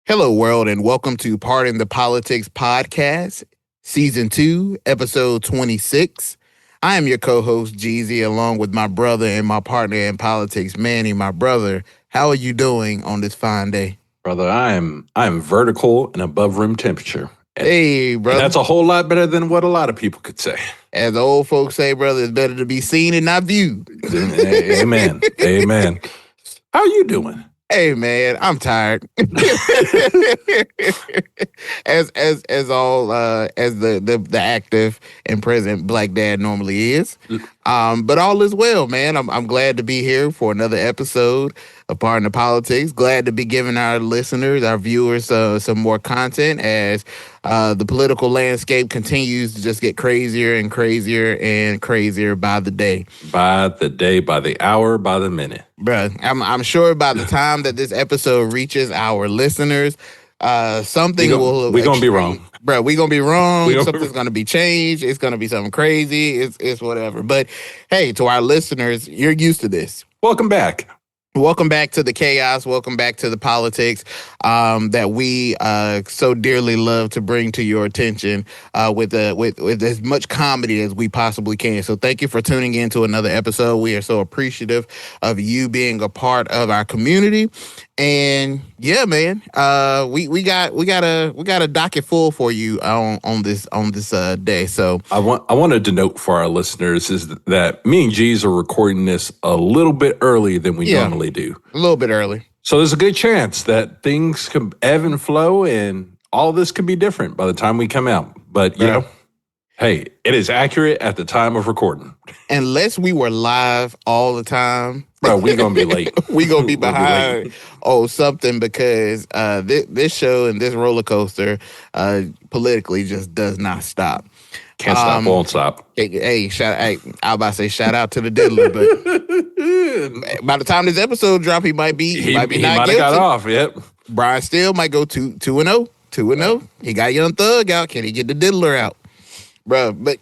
Hello, world, and welcome to Pardon the Politics podcast, season 2, episode 26. I am your co-host, Jeezy, along with my brother and my partner in politics, Manny. My brother, how are you doing on this fine day? Brother, I'm vertical and above room temperature. Hey, brother. And that's a whole lot better than what a lot of people could say. As the old folks say, brother, it's better to be seen and not viewed. Amen. Amen. How are you doing? Hey, man, I'm tired. as the active and present black dad normally is. But all is well, man. I'm glad to be here for another episode of Pardon the Politics. Glad to be giving our listeners, our viewers, some more content as the political landscape continues to just get crazier and crazier and crazier by the day. By the day, by the hour, by the minute. Bruh, I'm sure by the time that this episode reaches our listeners, something will... We're going to be wrong. Bro, we're going to be wrong. Something's going to be changed. It's going to be something crazy. It's whatever. But hey, to our listeners, you're used to this. Welcome back. Welcome back to the chaos. Welcome back to the politics that we so dearly love to bring to your attention with as much comedy as we possibly can. So thank you for tuning in to another episode. We are so appreciative of you being a part of our community. And yeah, man, we got a docket full for you on this day. So I wanted to note for our listeners is that me and G's are recording this a little bit earlier than we normally do. A little bit early. So there's a good chance that things can ebb and flow and all this could be different by the time we come out. But you know, hey, it is accurate at the time of recording. Unless we were live all the time. Bro, we're going to be late. We're going to be behind something because this show and this roller coaster politically just does not stop. Can't stop, won't stop. I was about to say shout out to the diddler, but by the time this episode drop, he might be not guilty. He might have got off, yep. Brian Steele might go 2-0. 2-0. He got Young Thug out. Can he get the diddler out? Bro, but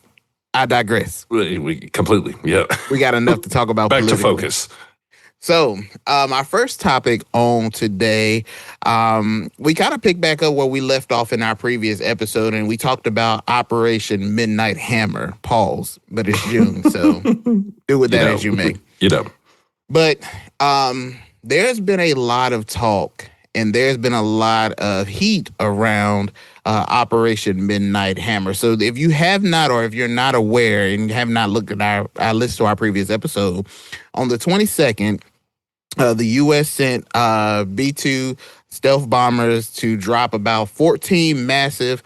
I digress. We completely, yeah. We got enough to talk about. Back to focus. So, our first topic on today, we kind of picked back up where we left off in our previous episode, and we talked about Operation Midnight Hammer. Pause, but it's June, so do with that as you may. You know. But there's been a lot of talk, and there's been a lot of heat around Operation Midnight Hammer. So if you have not, or if you're not aware and have not looked at our list to our previous episode, on the 22nd, the U.S. sent B-2 stealth bombers to drop about 14 massive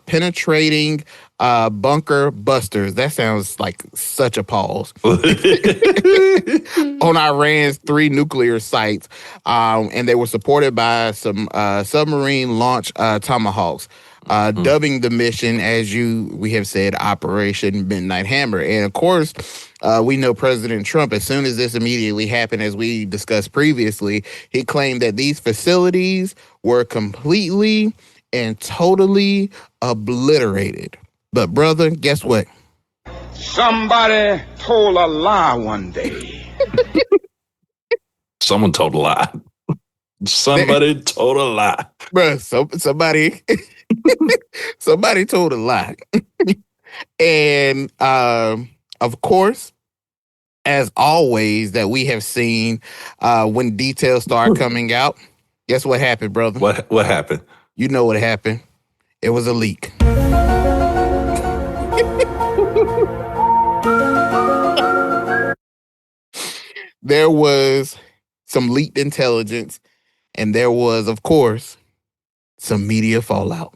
penetrating bunker busters. That sounds like such a pause. On Iran's 3 nuclear sites. And they were supported by some submarine launch Tomahawks. Dubbing the mission, as we have said, Operation Midnight Hammer. And of course, we know President Trump, as soon as this immediately happened, as we discussed previously, he claimed that these facilities were completely and totally obliterated. But brother, guess what? Somebody told a lie one day. Someone told a lie. Somebody told a lie. Bruh, somebody told a lie. And of course, as always, that we have seen when details start coming out, guess what happened, brother? What happened? You know what happened. It was a leak. There was some leaked intelligence, and there was, of course, some media fallout.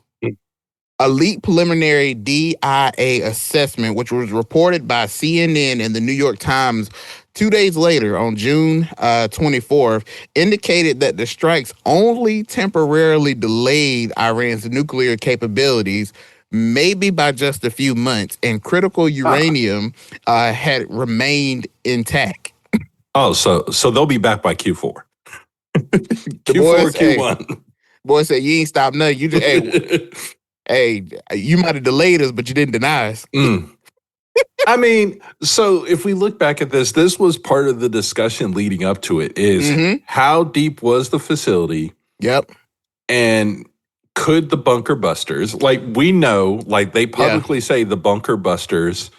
A leaked preliminary DIA assessment, which was reported by CNN and the New York Times 2 days later on June 24th, indicated that the strikes only temporarily delayed Iran's nuclear capabilities, maybe by just a few months, and critical uranium had remained intact. Oh, so they'll be back by Q4. Boys, Q1. Boy said, you ain't stopped nothing. You just, hey, you might have delayed us, but you didn't deny us. I mean, so if we look back at this was part of the discussion leading up to it is how deep was the facility? Yep. And could the bunker busters, like we know, like they publicly say the bunker busters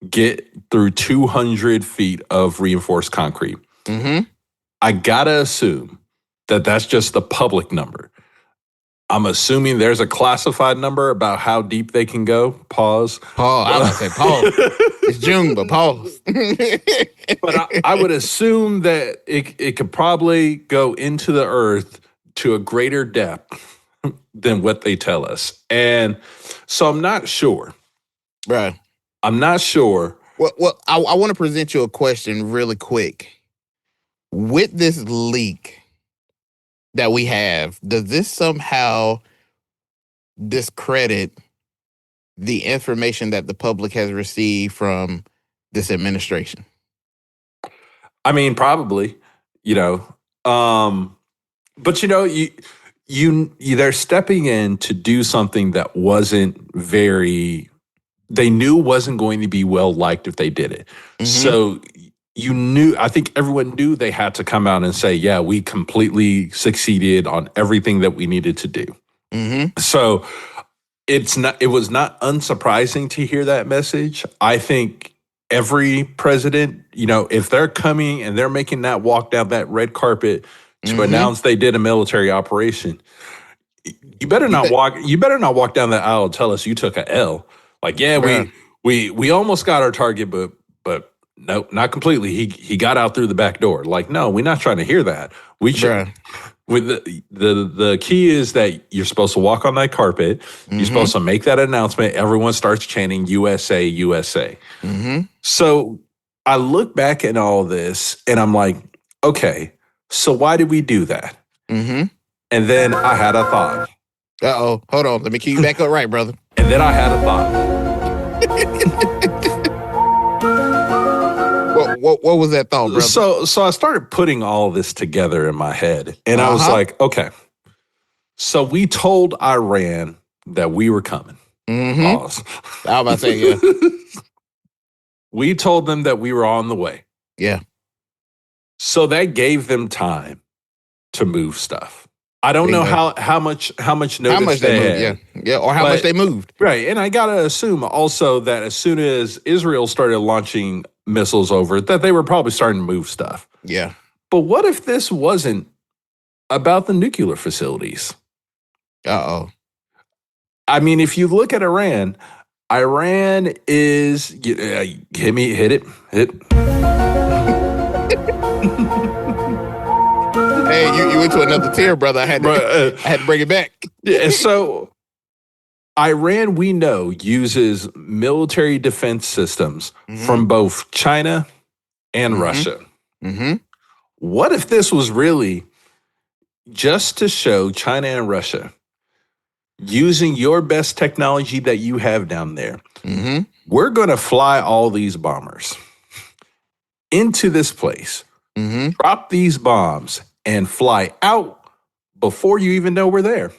get through 200 feet of reinforced concrete. Mm-hmm. I gotta assume that that's just the public number. I'm assuming there's a classified number about how deep they can go. Pause. I was going to say pause. It's June, but pause. But I would assume that it could probably go into the earth to a greater depth than what they tell us. And so I'm not sure. Right. I'm not sure. Well, I want to present you a question really quick. With this leak that we have, does this somehow discredit the information that the public has received from this administration? I mean, probably, but they're stepping in to do something that they knew wasn't going to be well liked if they did it. Mm-hmm. So I think everyone knew they had to come out and say, yeah, we completely succeeded on everything that we needed to do. Mm-hmm. So it was not unsurprising to hear that message. I think every president, if they're coming and they're making that walk down that red carpet to announce they did a military operation, you better not walk down that aisle and tell us you took a L. Like, yeah, we almost got our target, but no, not completely. He got out through the back door. Like, no, we're not trying to hear that. We should. With the key is that you're supposed to walk on that carpet. Mm-hmm. You're supposed to make that announcement. Everyone starts chanting USA, USA. Mm-hmm. So I look back at all this and I'm like, okay, so why did we do that? Mm-hmm. And then I had a thought. Uh-oh. Hold on. Let me keep you back up right, brother. And then I had a thought. What was that thought, brother? So I started putting all this together in my head. And I was like, okay. So we told Iran that we were coming. Mm-hmm. I was about to say, yeah. We told them that we were on the way. Yeah. So that gave them time to move stuff. I don't know how much notice they moved, yeah, or how much they moved. Right, and I gotta assume also that as soon as Israel started launching missiles over, that they were probably starting to move stuff. Yeah. But what if this wasn't about the nuclear facilities? Uh-oh. I mean, if you look at Iran is hit it. Hey, you went to another tier, brother. I had to bring it back. Yeah, so Iran, we know, uses military defense systems from both China and Russia. Mm-hmm. What if this was really just to show China and Russia using your best technology that you have down there? Mm-hmm. We're going to fly all these bombers into this place, drop these bombs, and fly out before you even know we're there.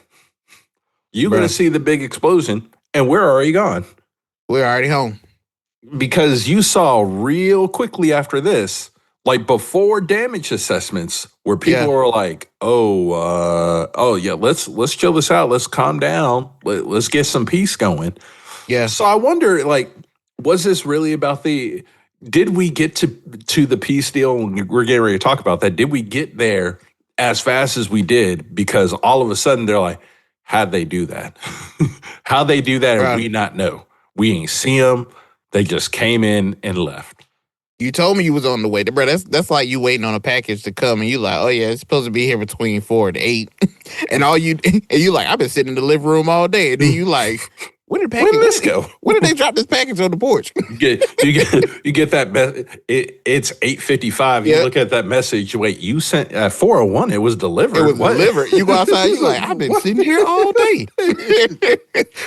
You're going to see the big explosion, and we're already gone. We're already home. Because you saw real quickly after this, like before damage assessments, where people were like, oh yeah, let's chill this out. Let's calm down. Let's get some peace going. Yeah. So I wonder, like, was this really about did we get to the peace deal? We're getting ready to talk about that. Did we get there as fast as we did? Because all of a sudden they're like, how'd they do that? How'd they do that? And we not know. We ain't see them. They just came in and left. You told me you was on the way. Bro, that's like you waiting on a package to come and you like, oh yeah, it's supposed to be here between 4 and 8. And you like, I've been sitting in the living room all day. And then you like, where did this go? When did they drop this package on the porch? You get that it's 8:55. You look at that message. Wait, you sent at 4:01. It was delivered. It was delivered. You go outside. You like, I've been sitting here all day.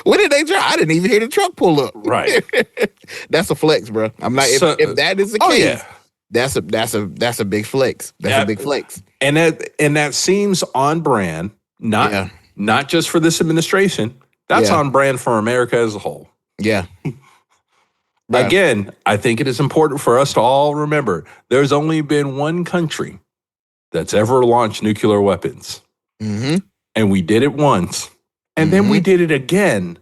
When did they drop? I didn't even hear the truck pull up. Right. That's a flex, bro. I'm not. If that is the case, that's a big flex. That's a big flex. And that seems on brand. Not just for this administration. That's on brand for America as a whole. Yeah. Again, I think it is important for us to all remember there's only been one country that's ever launched nuclear weapons. Mm-hmm. and we did it once, and then we did it again,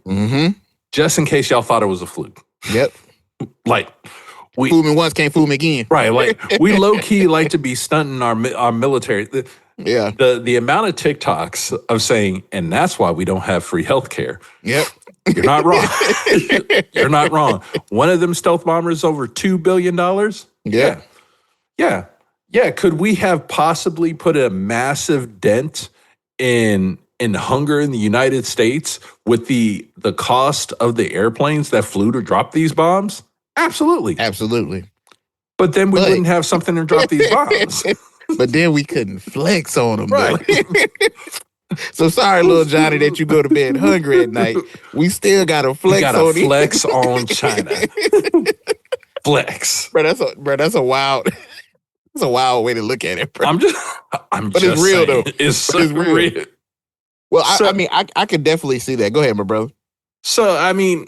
just in case y'all thought it was a fluke. Yep. Like, fool me once, can't fool me again. Right. Like, we low key like to be stunting our military. The amount of TikToks of saying, and that's why we don't have free healthcare. Yep. You're not wrong. You're not wrong. One of them stealth bombers over $2 billion. Yeah. Could we have possibly put a massive dent in hunger in the United States with the cost of the airplanes that flew to drop these bombs? Absolutely. But then we wouldn't have something to drop these bombs. But then we couldn't flex on them. Right. So sorry, little Johnny, that you go to bed hungry at night. We still got to flex on you. Flex on China. Flex. Bro, that's a wild way to look at it, bro. But just it's real, though. It's so real. Well, I could definitely see that. Go ahead, my brother. So, I mean,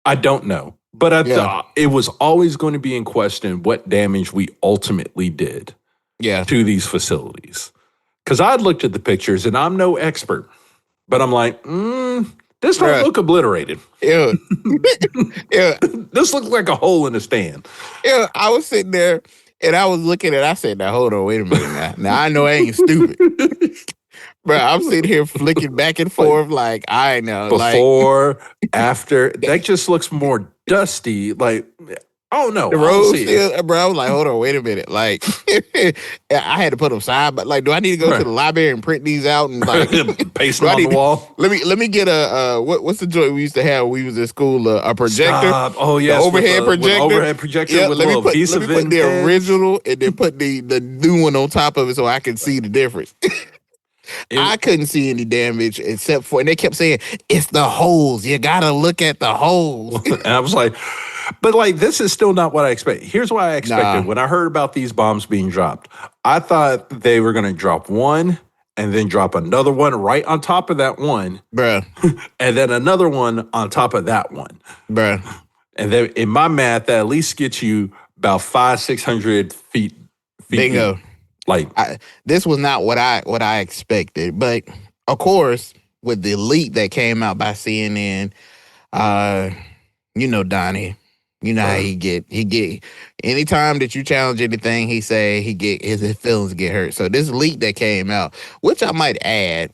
I don't know. But I thought it was always going to be in question what damage we ultimately did to these facilities. Because I'd looked at the pictures, and I'm no expert, but I'm like, this don't look obliterated. Yeah. This looks like a hole in the stand. Yeah, I was sitting there, and I was looking at it. I said, now, hold on, wait a minute now. Now, I know I ain't stupid. Bro, I'm sitting here flicking back and forth like, I know. Before, after, that just looks more dusty. Like, I don't know. The road still, bro, I was like, hold on, wait a minute. Like, I had to put them side, but like, do I need to go to the library and print these out and like paste them on the wall? Let me get what's the joint we used to have when we was in school? A projector. Stop. Oh yes, the overhead projector. Overhead projector with a little piece of it. Let me put the original and then put the new one on top of it so I can see the difference. I couldn't see any damage except for, and they kept saying, it's the holes. You got to look at the holes. And I was like, but like, this is still not what I expected. Here's what I expected. When I heard about these bombs being dropped, I thought they were going to drop one and then drop another one right on top of that one. Bruh. And then another one on top of that one. Bruh. And then in my math, that at least gets you about 500-600 feet. Bingo. Like, this was not what I expected, but of course, with the leak that came out by CNN, you know Donnie, you know how he get anytime that you challenge anything, he say his feelings get hurt. So this leak that came out, which I might add,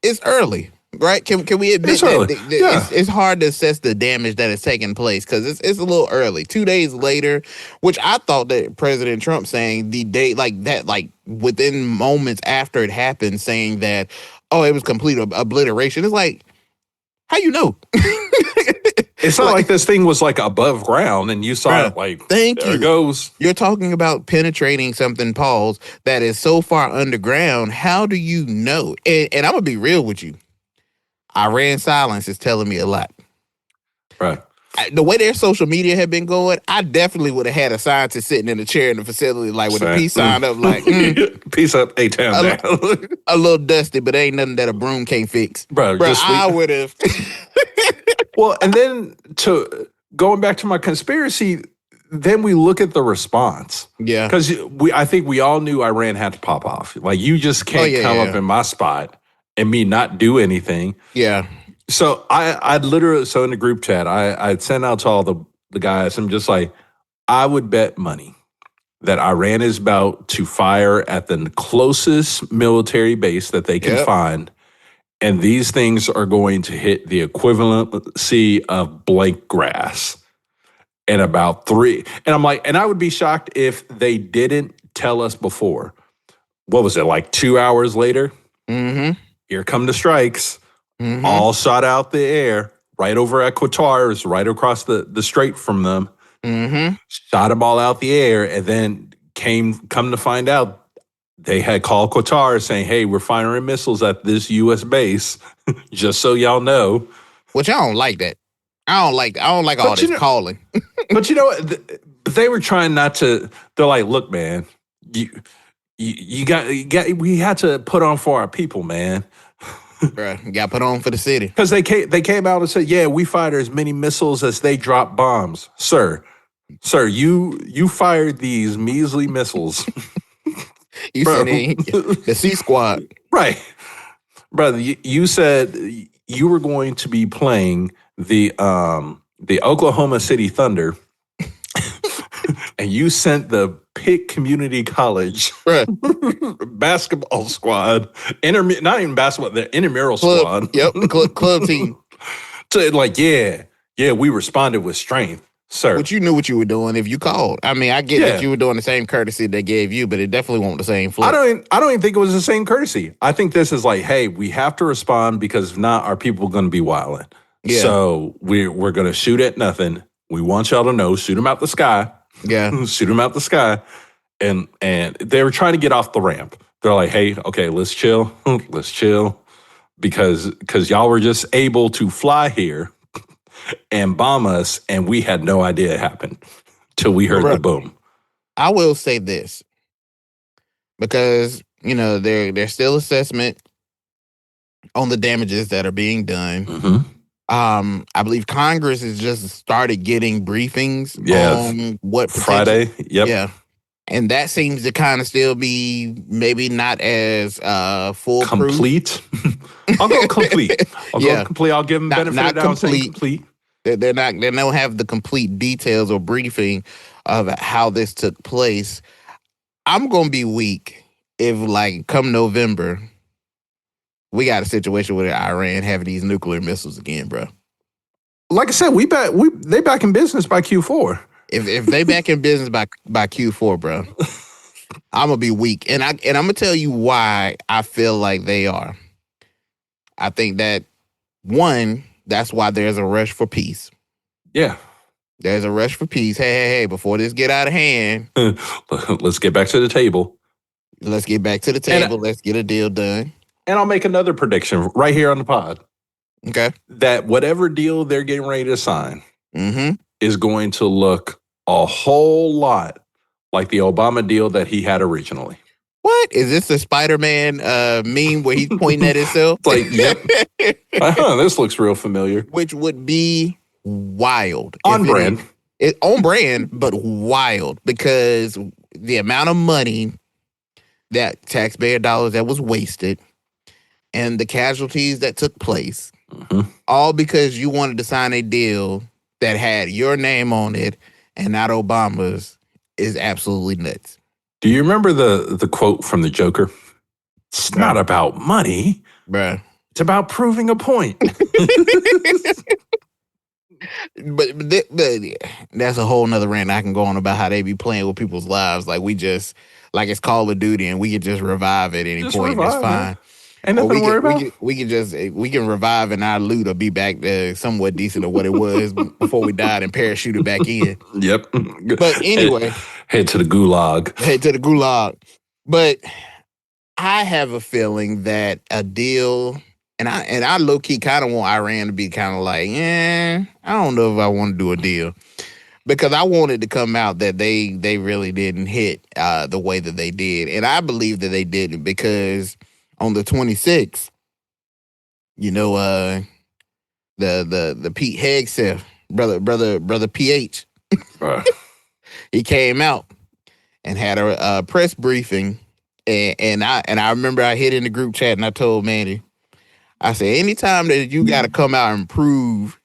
it's early. Right? Can we admit that it's hard to assess the damage that is taking place because it's a little early. 2 days later, which I thought that President Trump saying the day like that, like within moments after it happened, saying that, oh, it was complete obliteration. It's like, how you know? It's not like this thing was like above ground and you saw it like, there it goes. You're talking about penetrating something, Pauls, that is so far underground. How do you know? And I'm going to be real with you. Iran silence is telling me a lot. Right. The way their social media had been going, I definitely would have had a scientist sitting in a chair in the facility, like with a peace sign up, like, peace up, A-Town down. A little dusty, but ain't nothing that a broom can't fix. Bro, I would have. Well, and then going back to my conspiracy, then we look at the response. Yeah. Because I think we all knew Iran had to pop off. Like, you just can't come up in my spot and me not do anything. Yeah. So I'd literally, in the group chat, I'd send out to all the guys, I'm just like, I would bet money that Iran is about to fire at the closest military base that they can find. And these things are going to hit the equivalency of blank grass in about 3. And I'm like, and I would be shocked if they didn't tell us before. What was it, like 2 hours later? Mm-hmm. Here come the strikes, all shot out the air, right over at Qatar, is right across the strait from them. Mm-hmm. Shot them all out the air, and then come to find out they had called Qatar saying, hey, we're firing missiles at this U.S. base, just so y'all know. Which I don't like that. I don't like all this calling. But you know what? They were trying not to, they're like, look, man, we had to put on for our people, man. Bruh, you got to put on for the city. Because they came out and said, yeah, we fired as many missiles as they dropped bombs. Sir, you fired these measly missiles. You Bro. said the C Squad. Right. Brother, you said you were going to be playing the Oklahoma City Thunder, and you sent the Pitt Community College basketball squad, not even basketball, the intramural squad. Yep, the club team. So like, yeah, we responded with strength, sir. But you knew what you were doing if you called. I mean, I get Yeah. that you were doing the same courtesy they gave you, but it definitely won't the same flip. I don't even think it was the same courtesy. I think this is like, hey, we have to respond because if not, our people are going to be wilding. Yeah. So we're going to shoot at nothing. We want y'all to know, shoot them out the sky. Yeah. Shoot them out the sky. And they were trying to get off the ramp. They're like, hey, okay, let's chill. Let's chill. Because y'all were just able to fly here and bomb us, and we had no idea it happened till we heard the boom. I will say this, because, you know, there's still assessment on the damages that are being done. Mm-hmm. I believe Congress has just started getting briefings on what Friday. Yep. Yeah. And that seems to kind of still be maybe not as foolproof. Complete. I'll go complete. Go complete. I'll give them benefit of the doubt saying complete. They don't have the complete details or briefing of how this took place. I'm gonna be weak if, like, come November, we got a situation where Iran having these nuclear missiles again, bro. Like I said, they back in business by Q4. If they back in business by Q4, bro, I'm gonna be weak, and I'm gonna tell you why I feel like they are. I think that, one, that's why there's a rush for peace. Yeah, there's a rush for peace. Hey, before this get out of hand, let's get back to the table. Let's get back to the table. Let's get a deal done. And I'll make another prediction right here on the pod. Okay, that whatever deal they're getting ready to sign is going to look a whole lot like the Obama deal that he had originally. What? Is this a Spider-Man meme where he's pointing at himself? Like, yep. This looks real familiar. Which would be wild. On brand. On brand, but wild, because the amount of money, that taxpayer dollars that was wasted, and the casualties that took place, all because you wanted to sign a deal that had your name on it and not Obama's, is absolutely nuts. Do you remember the quote from the Joker? It's not about money, bruh. It's about proving a point. but that's a whole nother rant I can go on about how they be playing with people's lives. Like, we just, like, it's Call of Duty and we can just revive at any point. It's fine. Man. Ain't nothing to worry about. We can revive and our loot will be back somewhat decent of what it was before we died and parachuted back in. Yep. But anyway, head to the gulag. But I have a feeling that a deal, and I low key kind of want Iran to be kind of like, I don't know if I want to do a deal, because I wanted to come out that they really didn't hit the way that they did, and I believe that they didn't, because on the 26th, you know, the Pete Hegseth, brother PH, he came out and had a press briefing, and I remember I hit in the group chat and I told Manny, I said, anytime that you got to come out and prove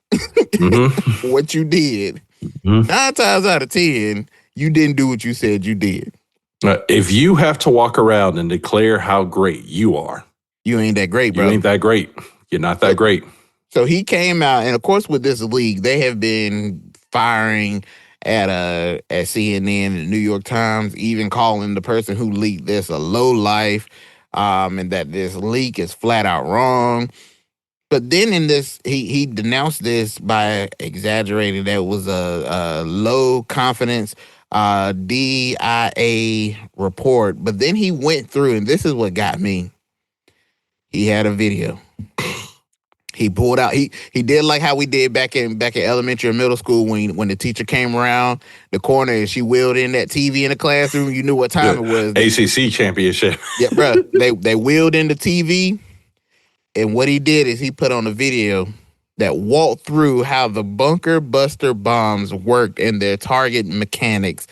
what you did, 9 times out of 10, you didn't do what you said you did. If you have to walk around and declare how great you are, you ain't that great, bro. You ain't that great. You're not that great. So he came out, and of course, with this league, they have been firing at CNN and the New York Times, even calling the person who leaked this a lowlife, and that this leak is flat out wrong. But then in this, he denounced this by exaggerating that it was a low confidence DIA report. But then he went through, and this is what got me. He had a video. He pulled out. He did like how we did back in elementary and middle school when the teacher came around the corner and she wheeled in that TV in the classroom. You knew what time it was. ACC championship. Yeah, bro. They wheeled in the TV, and what he did is he put on a video that walked through how the bunker buster bombs worked and their target mechanics,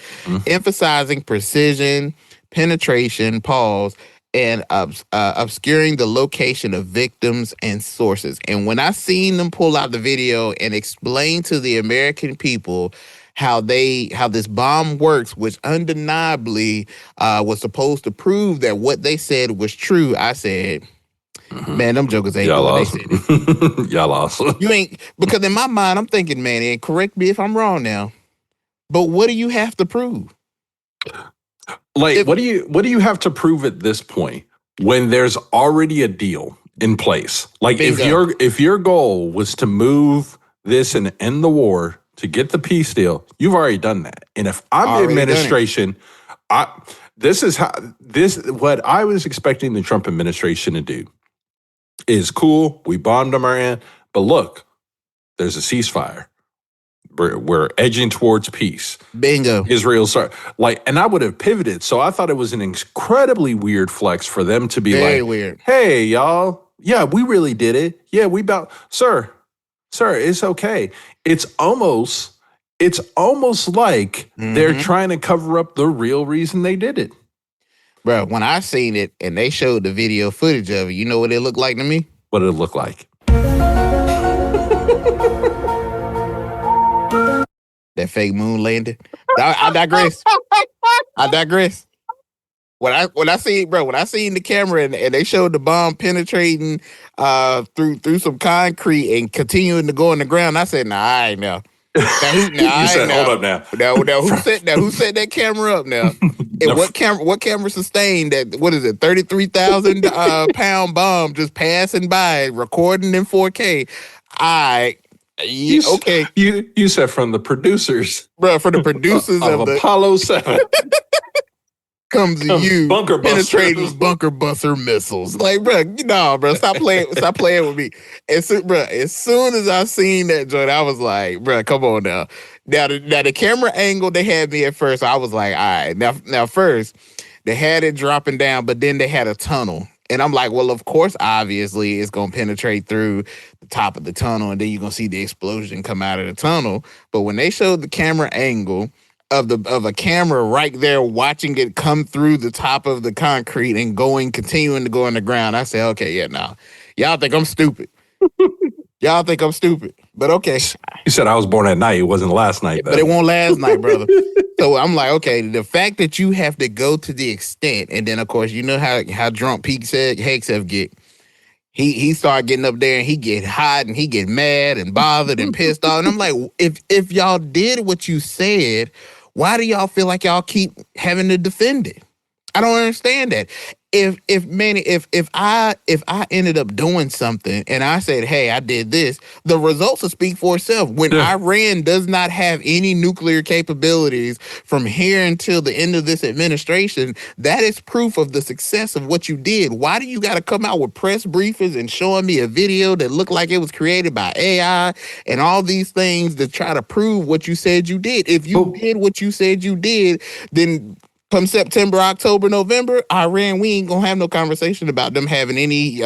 emphasizing precision, penetration, pause, and obscuring the location of victims and sources. And when I seen them pull out the video and explain to the American people how this bomb works, which undeniably was supposed to prove that what they said was true, I said, man, them jokers ain't Y'all doing lost. they said it. Y'all lost. You ain't, because in my mind, I'm thinking, man, and correct me if I'm wrong now, but what do you have to prove? Like, what do you have to prove at this point when there's already a deal in place? Like, Bingo. if your goal was to move this and end the war to get the peace deal, you've already done that. And if I'm the administration, what I was expecting the Trump administration to do is cool. We bombed Iran, but look, there's a ceasefire. We're edging towards peace. Bingo. Israel and I would have pivoted. So I thought it was an incredibly weird flex for them to be Very like, weird. hey, y'all. Yeah, we really did it. Yeah, sir, it's okay. It's almost like they're trying to cover up the real reason they did it. Bro, when I seen it and they showed the video footage of it, you know what it looked like to me? What did it look like? That fake moon landing. I digress. When I seen the camera and they showed the bomb penetrating through some concrete and continuing to go in the ground, I said, nah, I ain't now. You said, hold up now. Now who set that camera up now? And what camera sustained that? What is it? 33,000 pound bomb just passing by, recording in 4K. Okay. You said from the producers, bro. For the producers of Apollo 7. comes you bunker penetrating bunker buster missiles. Like, bro, bro, stop playing with me. As soon as I seen that joint, I was like, bro, come on now. Now the camera angle they had me at first, I was like, all right. Now first they had it dropping down, but then they had a tunnel. And I'm like, well, of course, obviously, it's going to penetrate through the top of the tunnel, and then you're going to see the explosion come out of the tunnel. But when they showed the camera angle of a camera right there watching it come through the top of the concrete and continuing to go on the ground, I said, okay, yeah, no. Y'all think I'm stupid. But okay. You said I was born at night. It wasn't last night, though. But it won't last night, brother. So I'm like, okay, the fact that you have to go to the extent, and then, of course, you know how drunk Pete Hegseth get. He started getting up there and he get hot and he get mad and bothered and pissed off. And I'm like, if y'all did what you said, why do y'all feel like y'all keep having to defend it? I don't understand that. If I ended up doing something and I said, hey, I did this, the results will speak for itself. When Iran does not have any nuclear capabilities from here until the end of this administration, that is proof of the success of what you did. Why do you got to come out with press briefings and showing me a video that looked like it was created by AI and all these things to try to prove what you said you did? If you did what you said you did, then come September, October, November, Iran, we ain't gonna have no conversation about them having any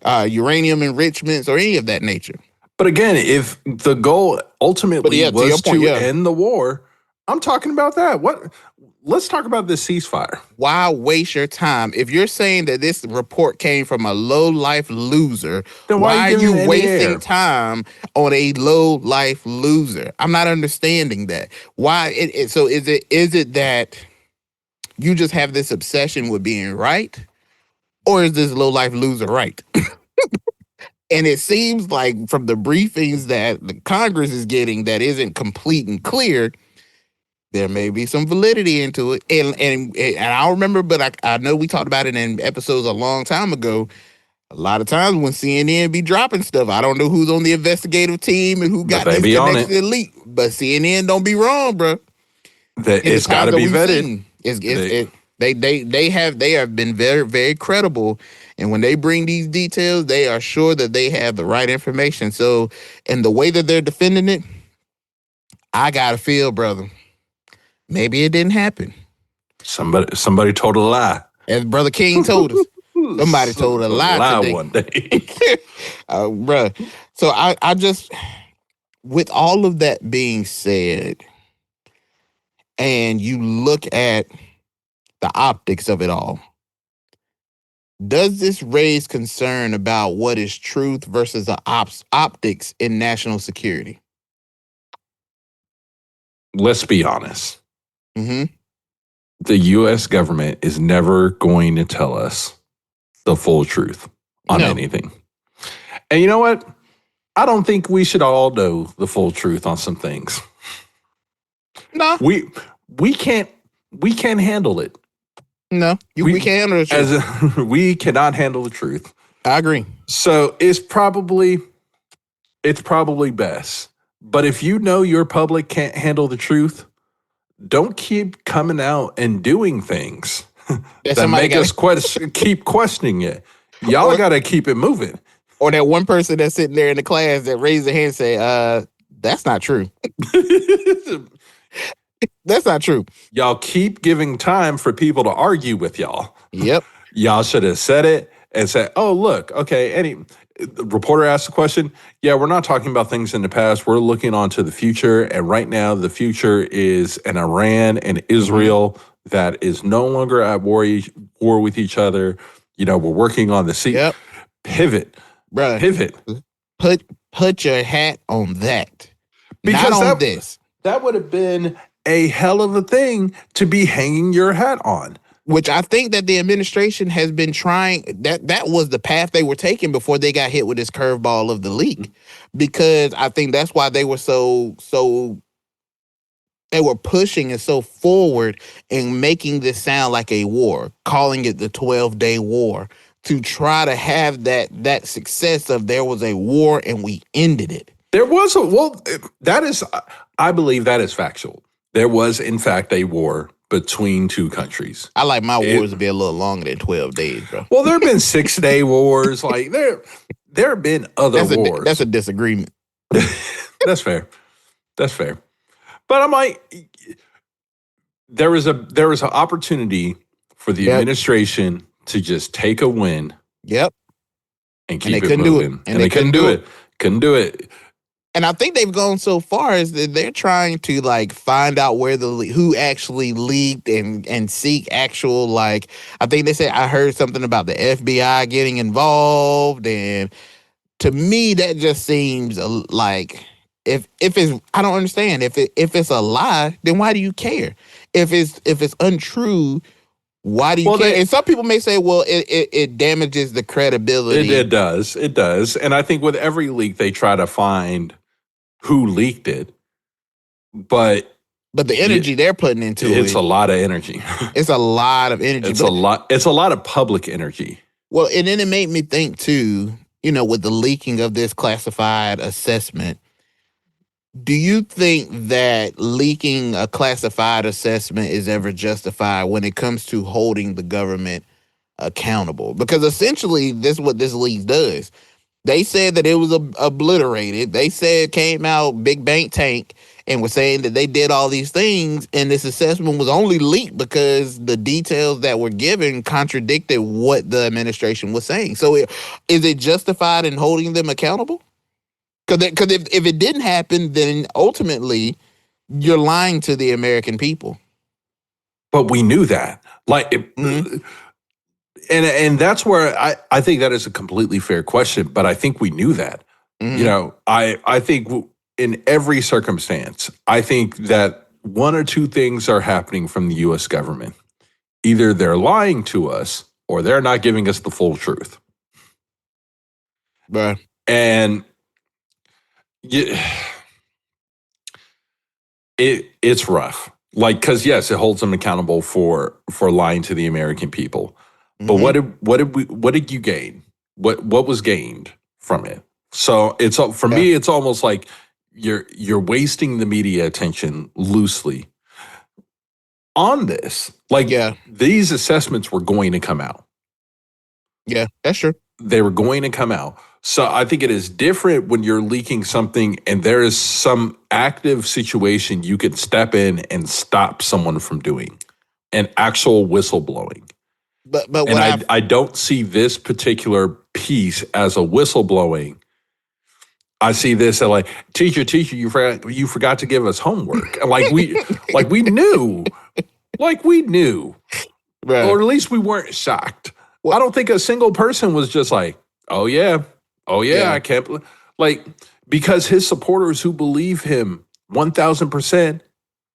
uranium enrichments or any of that nature. But again, if the goal ultimately was to end the war, I'm talking about that. Let's talk about this ceasefire. Why waste your time? If you're saying that this report came from a low-life loser, then why are you wasting time on a low-life loser? I'm not understanding that. Why? So is it that you just have this obsession with being right, or is this low-life loser right? And it seems like from the briefings that the Congress is getting that isn't complete and clear, there may be some validity into it. And I remember, but I know we talked about it in episodes a long time ago. A lot of times when CNN be dropping stuff, I don't know who's on the investigative team and who got these connections to the leak, but CNN don't be wrong, bro. It's got to be vetted. They have been very, very credible, and when they bring these details, they are sure that they have the right information. So, and the way that they're defending it, I gotta feel, brother, maybe it didn't happen. Somebody told a lie, as Brother King told us. Somebody told a lie today. One day, bro. So I just, with all of that being said, and you look at the optics of it all. Does this raise concern about what is truth versus the optics in national security? Let's be honest. Mm-hmm. The U.S. government is never going to tell us the full truth on anything. And you know what? I don't think we should all know the full truth on some things. No. We can't handle it. No, we can't handle the truth. We cannot handle the truth. I agree. So it's probably best. But if you know your public can't handle the truth, don't keep coming out and doing things that make us keep questioning it. Y'all got to keep it moving. Or that one person that's sitting there in the class that raised their hand and say, that's not true. That's not true. Y'all keep giving time for people to argue with y'all. Yep. Y'all should have said it and said, oh, look, okay, the reporter asked the question. Yeah, we're not talking about things in the past. We're looking on to the future. And right now, the future is an Iran and Israel that is no longer at war with each other. You know, we're working on the Yep. Pivot. Bruh. Pivot. Put your hat on that. Because not on this. That would have been a hell of a thing to be hanging your hat on. Which I think that the administration has been trying, that was the path they were taking before they got hit with this curveball of the leak. Because I think that's why they were they were pushing it so forward and making this sound like a war, calling it the 12-day war, to try to have that success of there was a war and we ended it. There was I believe that is factual. There was, in fact, a war between two countries. I like my wars to be a little longer than 12 days, bro. Well, there have been 6-day wars. Like there have been other wars. That's a disagreement. That's fair. That's fair. But I'm like, there was an opportunity for the administration to just take a win. Yep. And keep it moving. And they couldn't do it. Couldn't do it. And I think they've gone so far as that they're trying to like find out where who actually leaked and seek actual, like, I think they said, I heard something about the FBI getting involved. And to me, that just seems like if it's, I don't understand. If it's a lie, then why do you care? If it's untrue, why do you care? And some people may say, well, it damages the credibility. It does. It does. And I think with every leak, they try to find who leaked it. But the energy they're putting into it's a lot of energy. It's a lot of energy. It's a lot of public energy. Well, and then it made me think too, you know, with the leaking of this classified assessment, do you think that leaking a classified assessment is ever justified when it comes to holding the government accountable? Because essentially, this is what this leak does. They said that it was obliterated. They said came out big bank tank and was saying that they did all these things, and this assessment was only leaked because the details that were given contradicted what the administration was saying. So is it justified in holding them accountable? Because if it didn't happen, then ultimately you're lying to the American people. But we knew that. Like, and that's where I think that is a completely fair question, but I think we knew that. You know, I think in every circumstance, I think that one or two things are happening from the U.S. government. Either they're lying to us or they're not giving us the full truth. Right. And it's rough. Like, because yes, it holds them accountable for lying to the American people. But what did you gain? What was gained from it? So it's for me, it's almost like you're wasting the media attention loosely on this. Like, these assessments were going to come out. Yeah, that's true. They were going to come out. So I think it is different when you're leaking something and there is some active situation you can step in and stop someone from doing, an actual whistleblowing. But I don't see this particular piece as a whistleblowing. I see this as like, teacher, you forgot to give us homework. Like we knew. Bruh. Or at least we weren't shocked. Well, I don't think a single person was just like, oh yeah, Yeah. I can't like, because his supporters who believe him 1,000%,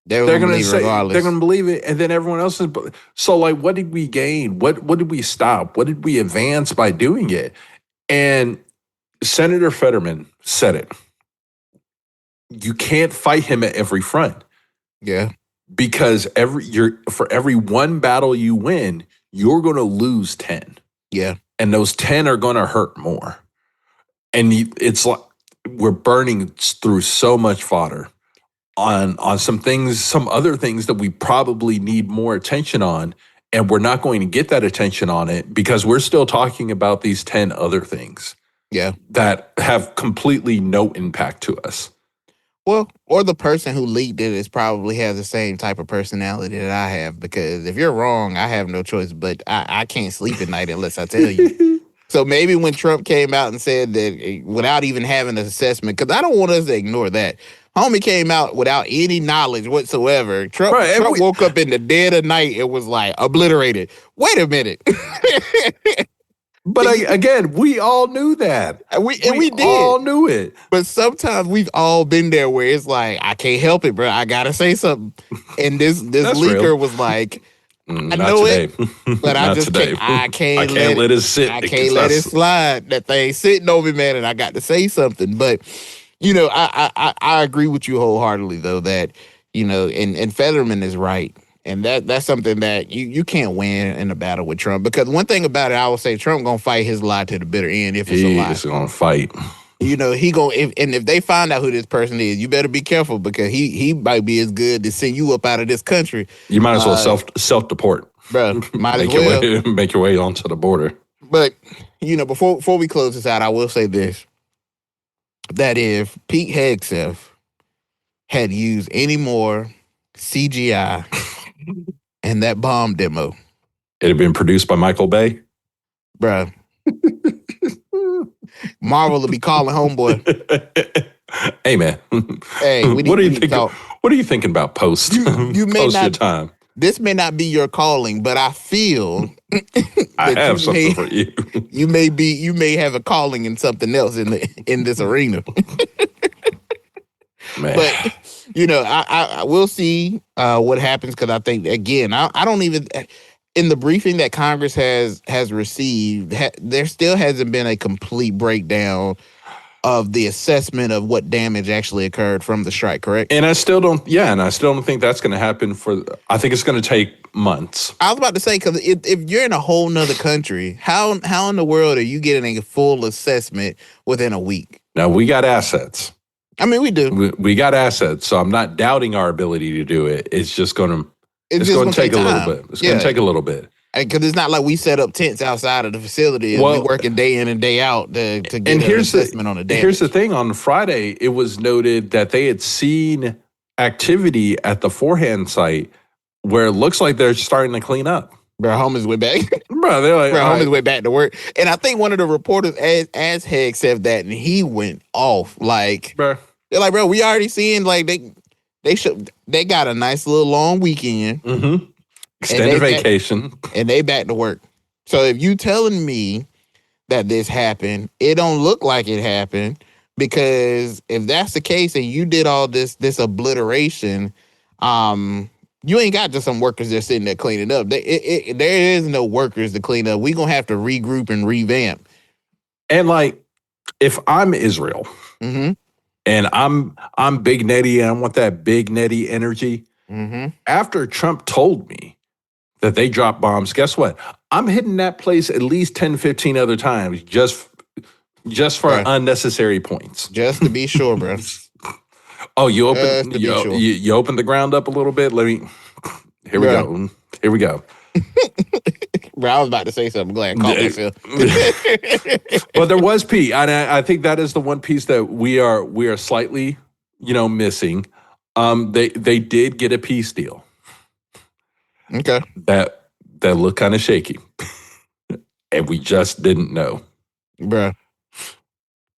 they're they're gonna gonna believe say regardless. they're gonna believe it, and then everyone else is. So like, what did we gain? What did we stop? What did we advance by doing it? And Senator Fetterman said it. You can't fight him at every front. Yeah. Because for every one battle you win, you're going to lose 10. Yeah. And those 10 are going to hurt more. And it's like we're burning through so much fodder on some other things that we probably need more attention on. And we're not going to get that attention on it because we're still talking about these 10 other things. Yeah. That have completely no impact to us. Well, or the person who leaked it is probably has the same type of personality that I have, because if you're wrong, I have no choice, but I can't sleep at night unless I tell you. So maybe when Trump came out and said that without even having an assessment, because I don't want us to ignore that. Homie came out without any knowledge whatsoever. Trump woke up in the dead of night and was like, obliterated. Wait a minute. But again, we all knew that. We did. all knew it. But sometimes we've all been there where it's like, I can't help it, bro. I gotta say something. And this leaker real. was like, I Not know today. it, but I just today. can't. I can't let it sit. I can't let it slide. That thing sitting over me, man, and I got to say something. But I agree with you wholeheartedly, though, that and Fetterman is right. And that's something that you can't win in a battle with Trump, because one thing about it, I would say Trump gonna fight his lie to the bitter end if it's a lie. He's gonna fight. He gonna if they find out who this person is, you better be careful, because he might be as good to send you up out of this country. You might as well self deport, bro. Might as well make your way onto the border. But before we close this out, I will say this: that if Pete Hegseth had used any more CGI and that bomb demo, it had been produced by Michael Bay, bruh. Marvel will be calling homeboy. Hey man, hey, what are you thinking about post? You may post not, your time. This may not be your calling, but I feel I have something for you. You may have a calling in something else in this arena. Man. But I will see what happens, because I think, again, I don't even, in the briefing that Congress has received, there still hasn't been a complete breakdown of the assessment of what damage actually occurred from the strike, correct? And I still don't think that's going to happen I think it's going to take months. I was about to say, because if you're in a whole nother country, how in the world are you getting a full assessment within a week? Now, we got assets. I mean, we do. We got assets, so I'm not doubting our ability to do it. It's just going to take a little bit. It's going to take a little bit. Because it's not like we set up tents outside of the facility and we working day in and day out to get an assessment on the damage. Here's the thing. On Friday, it was noted that they had seen activity at the forehand site where it looks like they're starting to clean up. Bro, homies went back. Bro, they're like, homies went back to work. And I think one of the reporters asked Hegg said that, and he went off. Like, bro, they're like, bro, we already seeing, like, they got a nice little long weekend. Mm-hmm. Extended vacation. And they back to work. So if you telling me that this happened, it don't look like it happened, because if that's the case and you did all this obliteration, you ain't got just some workers that's sitting there cleaning up. There is no workers to clean up. We gonna have to regroup and revamp. And like, if I'm Israel, mm-hmm. and I'm Big Netty, and I want that Big Netty energy. Mm-hmm. After Trump told me that they dropped bombs, guess what? I'm hitting that place at least 10, 15 other times just for unnecessary points. Just to be sure, bro. Oh, you opened you opened the ground up a little bit. Here we go. Here we go. Bro, I was about to say something. Glad I caught myself. But there was P, and I think that is the one piece that we are slightly, missing. They did get a peace deal. Okay. That looked kind of shaky, and we just didn't know, bro.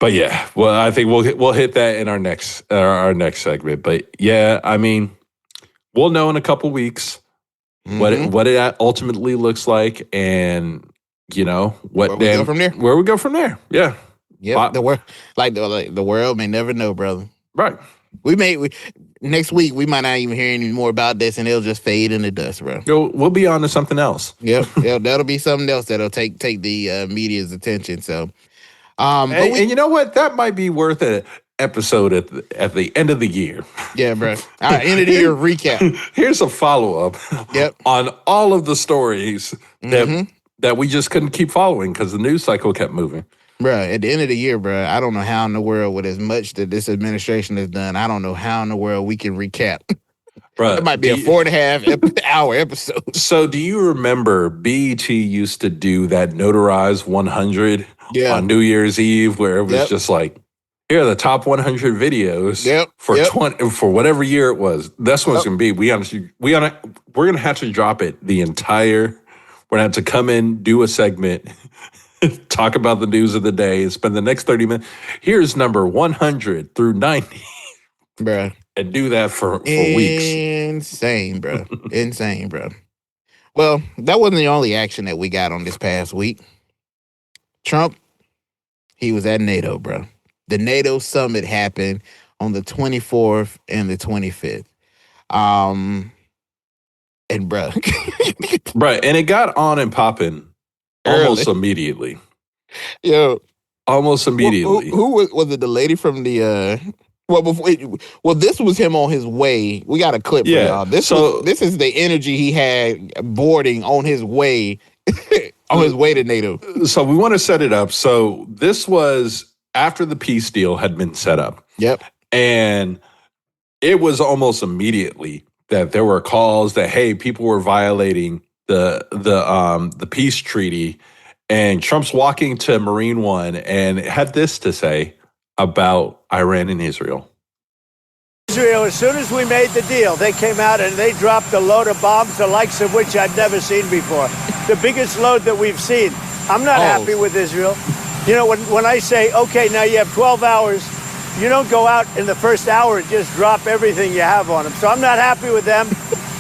But yeah, well, I think we'll hit that in our next segment. But yeah, I mean, we'll know in a couple weeks. what it ultimately looks like, and where we go from there. Where we go from there. Yeah. Yep. The world may never know, brother. Right. Next week we might not even hear any more about this, and it'll just fade into dust, bro. We'll be on to something else. Yep. That'll be something else that'll take the media's attention. So, and you know what? That might be worth an episode at the end of the year. Yeah, bro. All right, end of the year recap. Here's a follow-up. Yep. On all of the stories that we just couldn't keep following because the news cycle kept moving. Bro, at the end of the year, bro, I don't know how in the world, with as much that this administration has done, I don't know how in the world we can recap. Bro, it might be a 4.5 hour episode. So do you remember BET used to do that Notarized 100 on New Year's Eve, where it was just like, here are the top 100 videos for whatever year it was. That's what it's going to be. We're going to have to drop it the entire, we're going to have to come in, do a segment, talk about the news of the day, and spend the next 30 minutes. Here's number 100 through 90. Bruh. And do that for weeks. Insane, bro. Insane, bro. Well, that wasn't the only action that we got on this past week. Trump, he was at NATO, bro. The NATO summit happened on the 24th and the 25th. And bro. Right. And it got on and popping almost immediately. Yo. Almost immediately. Who was it? The lady from the this was him on his way. We got a clip for y'all. This is the energy he had boarding on his way to NATO. So we want to set it up. So this was after the peace deal had been set up. Yep. And it was almost immediately that there were calls that, hey, people were violating the peace treaty. And Trump's walking to Marine One and had this to say about Iran and Israel. Israel, as soon as we made the deal, they came out and they dropped a load of bombs, the likes of which I've never seen before. The biggest load that we've seen. I'm not happy with Israel. You know, when I say, okay, now you have 12 hours, you don't go out in the first hour and just drop everything you have on them. So I'm not happy with them.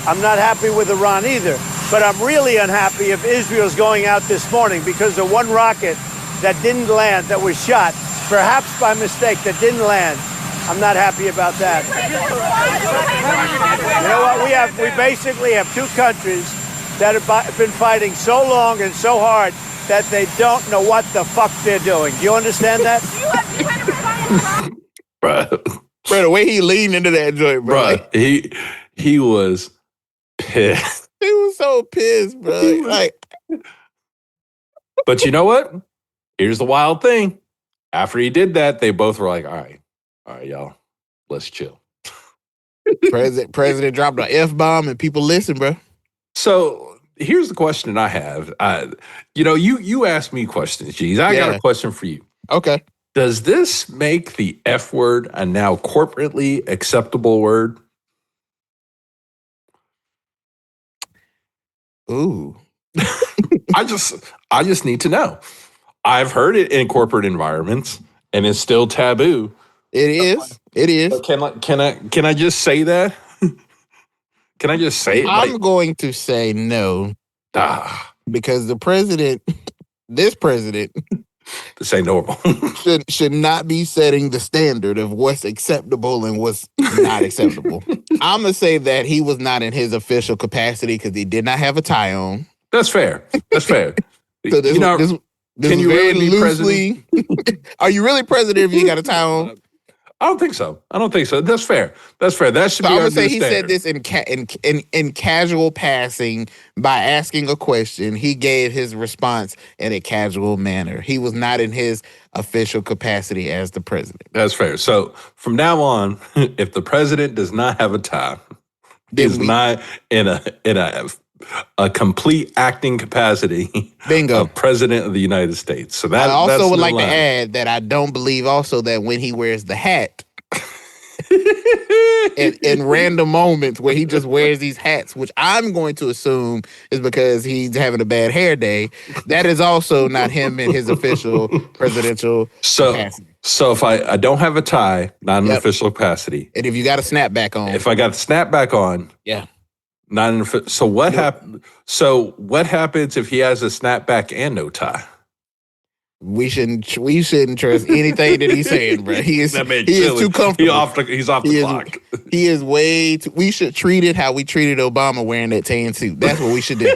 I'm not happy with Iran either. But I'm really unhappy if Israel's going out this morning because of one rocket that didn't land, that was shot, perhaps by mistake, that didn't land. I'm not happy about that. You know what? We basically have two countries that have been fighting so long and so hard that they don't know what the fuck they're doing. Do you understand that? Bro, the way he leaned into that joint, bro. He was pissed. He was so pissed, bro. But you know what? Here's the wild thing. After he did that, they both were like, all right, y'all, let's chill. President dropped an F-bomb and people listen, bro. So here's the question I have. You asked me questions, G's. I got a question for you. Okay. Does this make the F word a now corporately acceptable word? Ooh. I just need to know. I've heard it in corporate environments, and it's still taboo. It is. Can I just say that? Can I just say it? I'm going to say no. Because this president, this ain't normal. should not be setting the standard of what's acceptable and what's not acceptable. I'm going to say that he was not in his official capacity because he did not have a tie on. That's fair. So can you really be president? Are you really president if you got a tie on? I don't think so. That's fair. That should be I'm our gonna say he standard. said this in casual passing by asking a question. He gave his response in a casual manner. He was not in his official capacity as the president. That's fair. So from now on, if the president does not have a tie, is not in a complete acting capacity of president of the United States. So that I also would like to add that I don't believe also that when he wears the hat in random moments where he just wears these hats, which I'm going to assume is because he's having a bad hair day, that is also not him in his official presidential capacity. So if I don't have a tie, not an official capacity. And if you got a snapback on. If I got the snapback on. Yeah. So what happened? So what happens if he has a snapback and no tie? We shouldn't trust anything that he's saying, bro. He is too comfortable. He's off the clock. He is way too. We should treat it how we treated Obama wearing that tan suit. That's what we should do.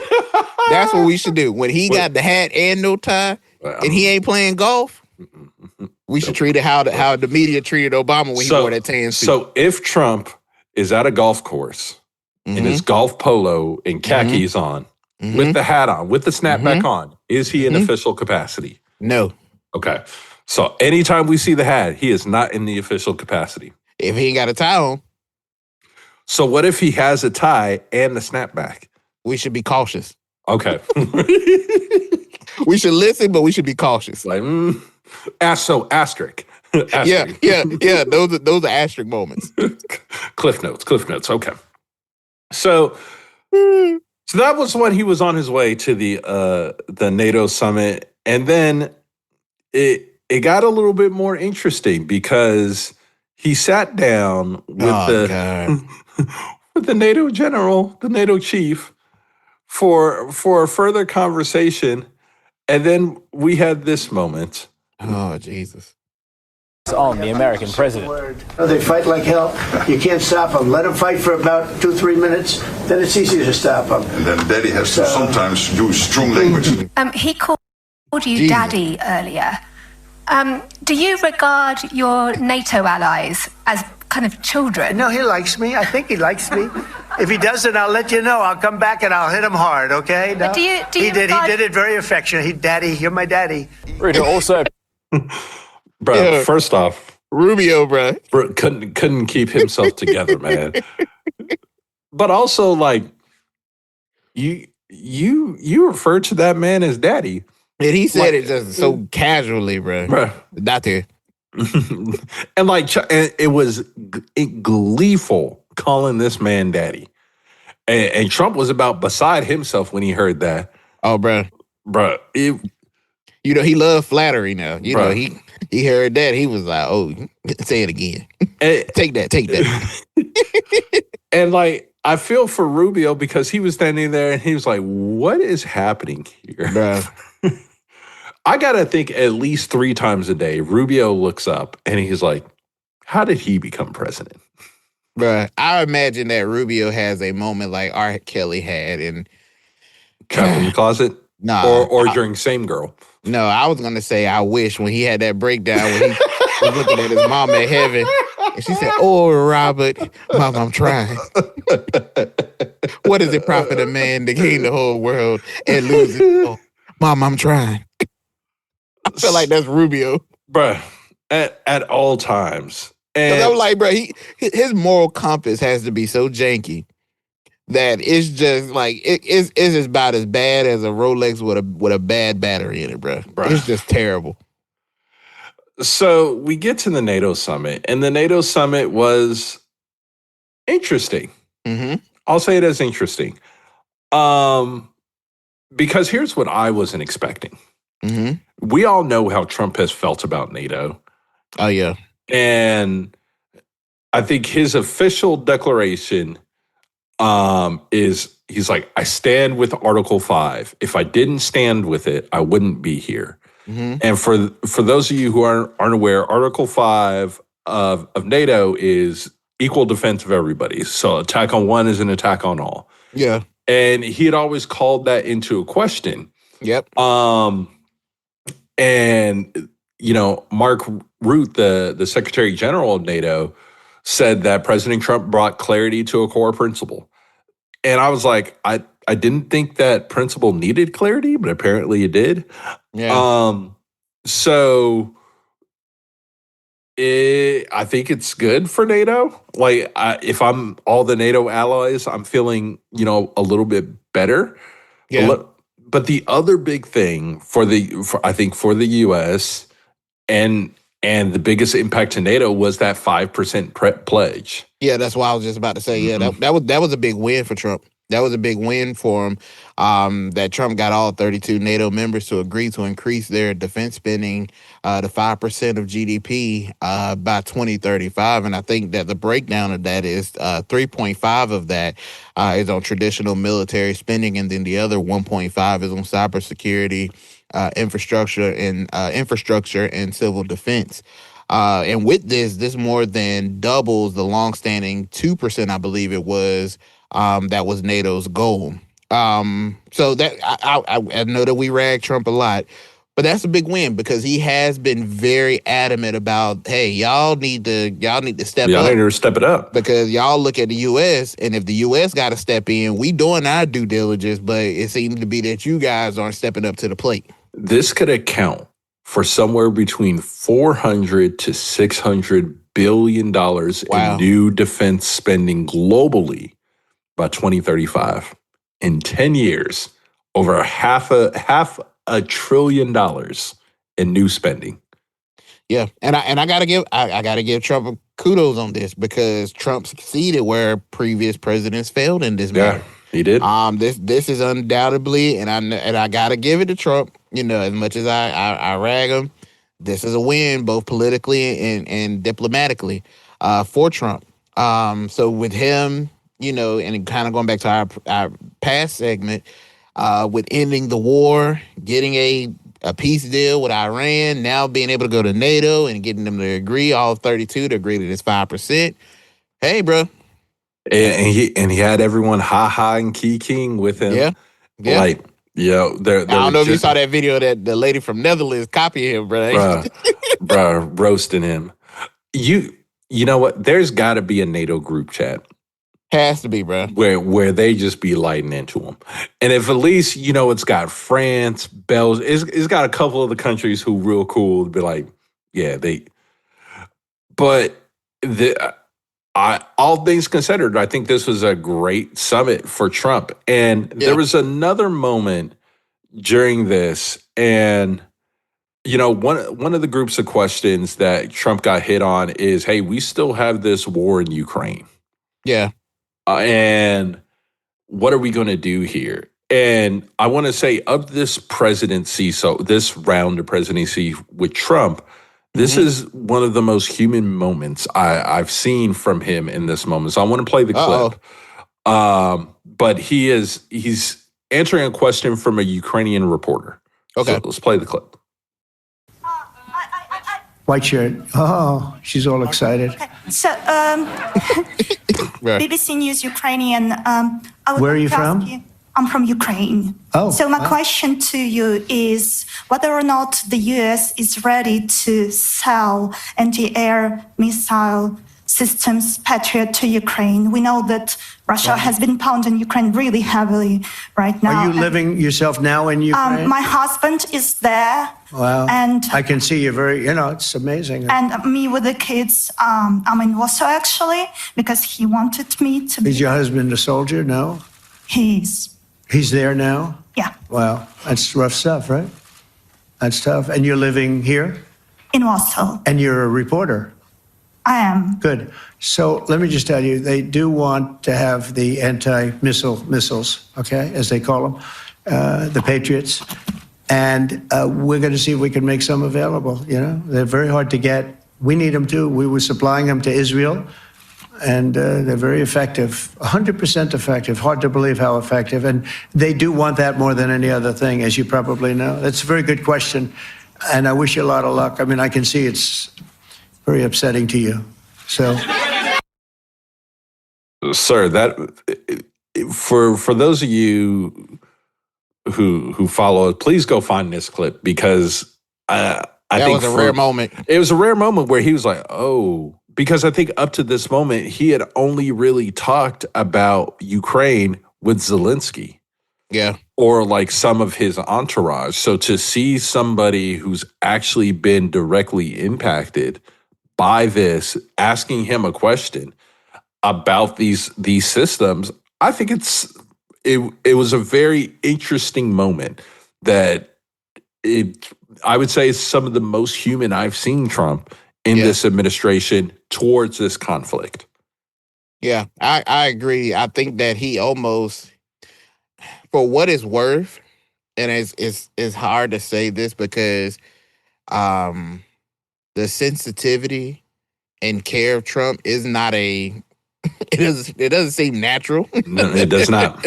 That's what we should do. When he got the hat and no tie, and he ain't playing golf, we should treat it how the media treated Obama when he wore that tan suit. So if Trump is at a golf course in his golf polo and khakis on, with the hat on, with the snapback on, is he in official capacity? No. Okay. So anytime we see the hat, he is not in the official capacity. If he ain't got a tie on. So what if he has a tie and the snapback? We should be cautious. Okay. We should listen, but we should be cautious. Like, asterisk. Yeah. Those are asterisk moments. Cliff notes. Okay. So that was when he was on his way to the NATO summit. And then it got a little bit more interesting because he sat down with with the NATO general, the NATO chief, for a further conversation. And then we had this moment. Oh, Jesus. On the American president. They fight like hell. You can't stop them. Let them fight for about 2-3 minutes. Then it's easy to stop them. And then Daddy has to sometimes use strong language. He called you Daddy earlier. Do you regard your NATO allies as kind of children? No, he likes me. I think he likes me. If he doesn't, I'll let you know. I'll come back and I'll hit him hard, okay? No. He did it very affectionate. Daddy, you're my daddy. Rudy, also... Bro, first off, Rubio, bro, couldn't keep himself together, man. But also, like, you referred to that man as daddy, and he said it just so casually, bro. Not there, and like, it was gleeful calling this man daddy, and Trump was about beside himself when he heard that. Oh, bro, you know he loved flattery now. You know he heard that, he was like, oh, say it again. Take that. And like, I feel for Rubio because he was standing there and he was like, what is happening here? Bro. I got to think at least 3 times a day, Rubio looks up and he's like, how did he become president? Bro, I imagine that Rubio has a moment like R. Kelly had in... Trapped in the closet? Nah. Or during Same Girl. No, I was going to say I wish when he had that breakdown when he was looking at his mom in heaven. And she said, oh, Robert, Mom, I'm trying. What does it profit a man to gain the whole world and lose it? Oh, Mom, I'm trying. I feel like that's Rubio. Bruh, at all times. And I'm like, bro, his moral compass has to be so janky that it's just like it's about as bad as a Rolex with a bad battery in it, bro. It's just terrible. So we get to the NATO summit, and the NATO summit was interesting. Mm-hmm. I'll say it as interesting, because here's what I wasn't expecting. Mm-hmm. We all know how Trump has felt about NATO. Oh yeah, and I think his official declaration is he's like, I stand with Article 5. If I didn't stand with it, I wouldn't be here. Mm-hmm. And for those of you who aren't aware, Article 5 of NATO is equal defense of everybody. So attack on one is an attack on all. Yeah. And he had always called that into a question. Yep. And, you know, Mark Rutte, the Secretary General of NATO, said that President Trump brought clarity to a core principle. And I was like, I didn't think that principle needed clarity, but apparently it did. Yeah. So I think it's good for NATO. Like, if I'm all the NATO allies, I'm feeling, you know, a little bit better. Yeah. But the other big thing for the U.S. and the biggest impact to NATO was that 5% pledge. Yeah, that's what I was just about to say. Yeah, that was a big win for Trump. That was a big win for him. That Trump got all 32 NATO members to agree to increase their defense spending to 5% of GDP by 2035. And I think that the breakdown of that is 3.5 of that is on traditional military spending, and then the other 1.5 is on cybersecurity, infrastructure and civil defense. And with this more than doubles the longstanding 2%, I believe it was, that was NATO's goal. So that I know that we rag Trump a lot, but that's a big win because he has been very adamant about, hey, y'all need to step up. Y'all need to step it up. Because y'all look at the U.S., and if the U.S. got to step in, we doing our due diligence, but it seems to be that you guys aren't stepping up to the plate. This could account for somewhere between $400 to $600 billion in new defense spending globally by 2035. In 10 years, over half a trillion dollars in new spending. Yeah, and I gotta give Trump kudos on this because Trump succeeded where previous presidents failed in this matter. He did. This is undoubtedly, and I gotta give it to Trump. You know, as much as I rag him, this is a win both politically and diplomatically for Trump. So with him, you know, and kind of going back to our past segment, with ending the war, getting a peace deal with Iran, now being able to go to NATO and getting them to agree, all 32 to agree to this 5%. Hey, bro. And he had everyone ha-ha and kicking with him. Yeah. Like, I don't know if you saw that video that the lady from Netherlands copied him, bro. Bruh, roasting him. You know what? There's got to be a NATO group chat. Has to be, bro. Where they just be lighting into them. And if at least, you know, it's got France, Belgium, it's got a couple of the countries who real cool to be like, yeah, all things considered, I think this was a great summit for Trump. And there was another moment during this, and you know, one of the groups of questions that Trump got hit on is, hey, we still have this war in Ukraine. Yeah. And what are we going to do here? And I want to say of this presidency, so this round of presidency with Trump, this is one of the most human moments I've seen from him in this moment. So I want to play the clip. But he's answering a question from a Ukrainian reporter. Okay. So let's play the clip. White shirt. Oh, she's all excited. Okay. So, BBC News Ukrainian. Where are you from? I'm from Ukraine. Oh. So my question to you is whether or not the U.S. is ready to sell anti-air missile systems, Patriot, to Ukraine. We know that Russia has been pounding Ukraine really heavily right now. Are you living yourself now in Ukraine? My husband is there. Wow. And I can see you it's amazing. And me with the kids, I'm in Warsaw actually, because he wanted me to be. Is your husband a soldier? No? He's there now? Yeah. Wow. That's rough stuff, right? That's tough. And you're living here? In Warsaw. And you're a reporter? I am. Good. So let me just tell you, they do want to have the missiles, okay, as they call them, the Patriots. And we're going to see if we can make some available, you know. They're very hard to get. We need them too. We were supplying them to Israel, and they're very effective, 100% effective. Hard to believe how effective. And they do want that more than any other thing, as you probably know. That's a very good question, and I wish you a lot of luck. I mean, I can see it's very upsetting to you. So, sir, that for those of you who follow it, please go find this clip because I think that was a rare moment. It was a rare moment where he was like, "Oh," because I think up to this moment he had only really talked about Ukraine with Zelensky. Yeah. Or like some of his entourage. So to see somebody who's actually been directly impacted by this, asking him a question about these systems, I think it was a very interesting moment that I would say is some of the most human I've seen Trump in this administration towards this conflict. Yeah, I agree. I think that he almost for what it's worth, and it's hard to say this because the sensitivity and care of Trump is not a it doesn't seem natural. No, it does not.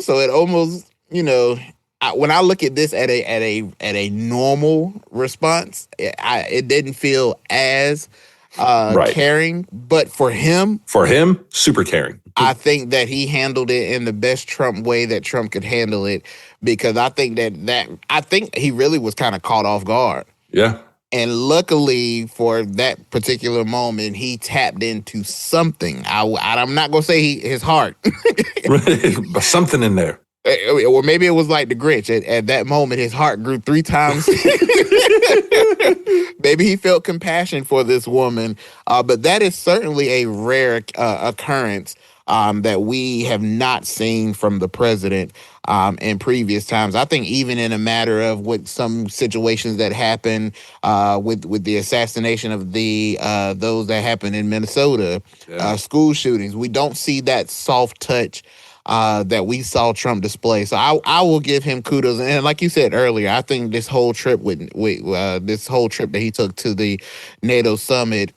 So it almost, when I look at this at a normal response, it didn't feel as Right. caring. But for him, super caring. I think that he handled it in the best Trump way that Trump could handle it, because I think I think he really was kind of caught off guard. Yeah. And luckily for that particular moment, he tapped into something. I'm not going to say his heart. But something in there. Or maybe it was like the Grinch. At that moment, his heart grew 3 times. Maybe he felt compassion for this woman. But that is certainly a rare occurrence that we have not seen from the president in previous times. I think even in a matter of with some situations that happened with the assassination of those that happened in Minnesota, school shootings, we don't see that soft touch that we saw Trump display. So I will give him kudos. And like you said earlier, I think this whole trip this whole trip that he took to the NATO summit,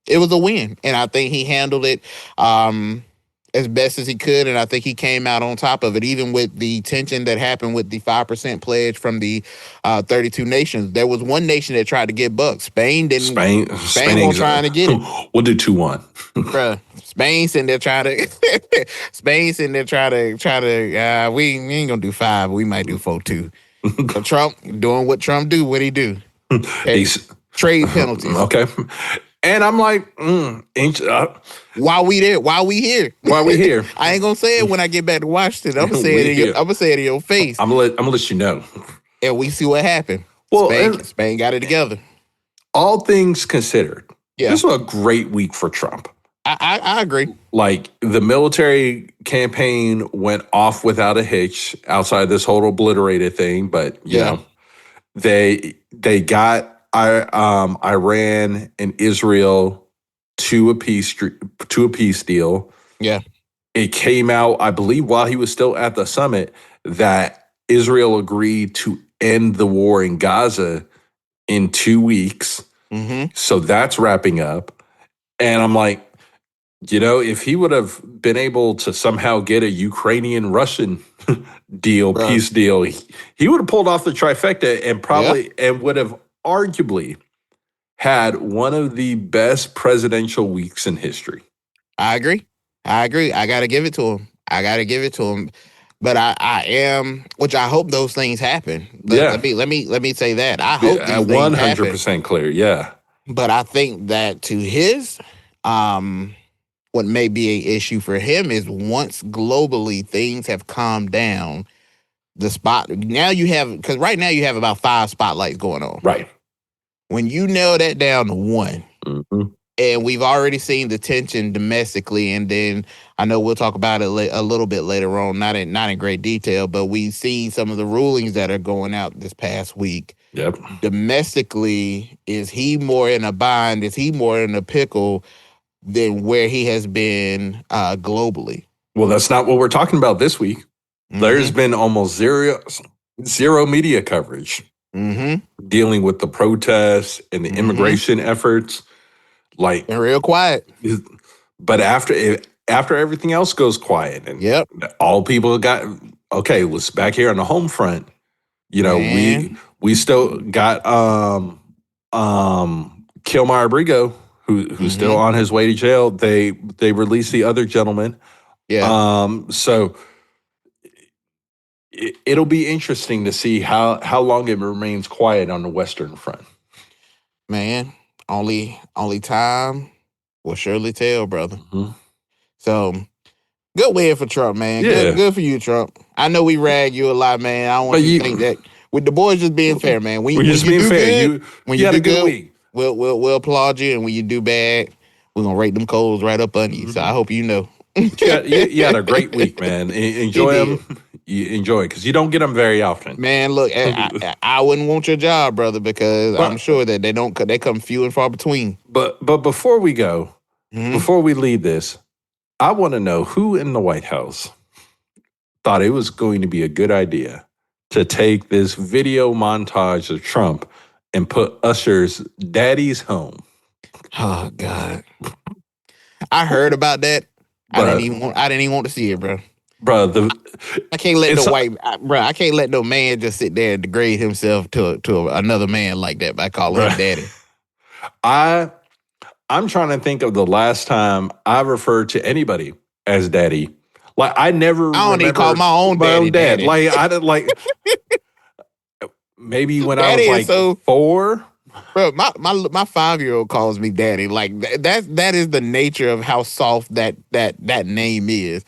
it was a win. And I think he handled it as best as he could. And I think he came out on top of it, even with the tension that happened with the 5% pledge from the 32 nations. There was one nation that tried to get bucks. Spain didn't. Spain was trying to get it. We'll do 2-1. Bruh, Spain sitting there trying to, we ain't gonna do 5. We might do 4-2. So Trump doing what Trump do, what he do. Trade penalties. Okay. And I'm like, why we here? I ain't gonna say it when I get back to Washington. I'm gonna say it in your face. I'm gonna let you know. And we see what happened. Well, Spain got it together. All things considered, this was a great week for Trump. I agree. Like, the military campaign went off without a hitch outside this whole obliterated thing, but you know, they got Iran and Israel to a peace deal. Yeah. It came out, I believe, while he was still at the summit, that Israel agreed to end the war in Gaza in 2 weeks. Mm-hmm. So that's wrapping up. And I'm like, if he would have been able to somehow get a Ukrainian-Russian deal, peace deal, he would have pulled off the trifecta and and would have arguably had one of the best presidential weeks in history. I agree. I got to give it to him. But I am, which I hope those things happen. Let me say that. I hope these things 100% clear. Yeah. But I think that to his, what may be an issue for him is once globally things have calmed down, because right now you have about 5 spotlights going on. Right. When you nail that down to 1, and we've already seen the tension domestically, and then I know we'll talk about it a little bit later on, not in great detail, but we've seen some of the rulings that are going out this past week. Yep. Domestically, is he more in a bind? Is he more in a pickle than where he has been globally? Well, that's not what we're talking about this week. Mm-hmm. There's been almost zero media coverage dealing with the protests and the immigration efforts. Like, and real quiet. But after everything else goes quiet, and all people got let's back here on the home front. We still got Kilmeyer Brigo, who's still on his way to jail. They released the other gentleman. Yeah. So it'll be interesting to see how long it remains quiet on the Western Front. Man, only time will surely tell, brother. Mm-hmm. So good win for Trump, man. Yeah. Good for you, Trump. I know we rag you a lot, man. I don't want you to think that. With the boys just being fair, man. When you do good, when you had do a good week, we'll applaud you, and when you do bad, we're gonna rate them coals right up under you. So I hope you know. You had a great week, man. Enjoy them. You enjoy it because you don't get them very often. Man, look, I wouldn't want your job, brother, because I'm sure that they come few and far between. But before we go, before we leave this, I want to know who in the White House thought it was going to be a good idea to take this video montage of Trump and put Usher's Daddy's Home. Oh God. I heard about that. I didn't even want to see it, bro. Bro, I can't let I can't let no man just sit there and degrade himself to another man like that by calling him daddy. I'm trying to think of the last time I referred to anybody as daddy. Like I don't even call my own dad. Like I did maybe when daddy I was like 4. Bro, my 5-year-old calls me daddy. Like that is the nature of how soft that name is.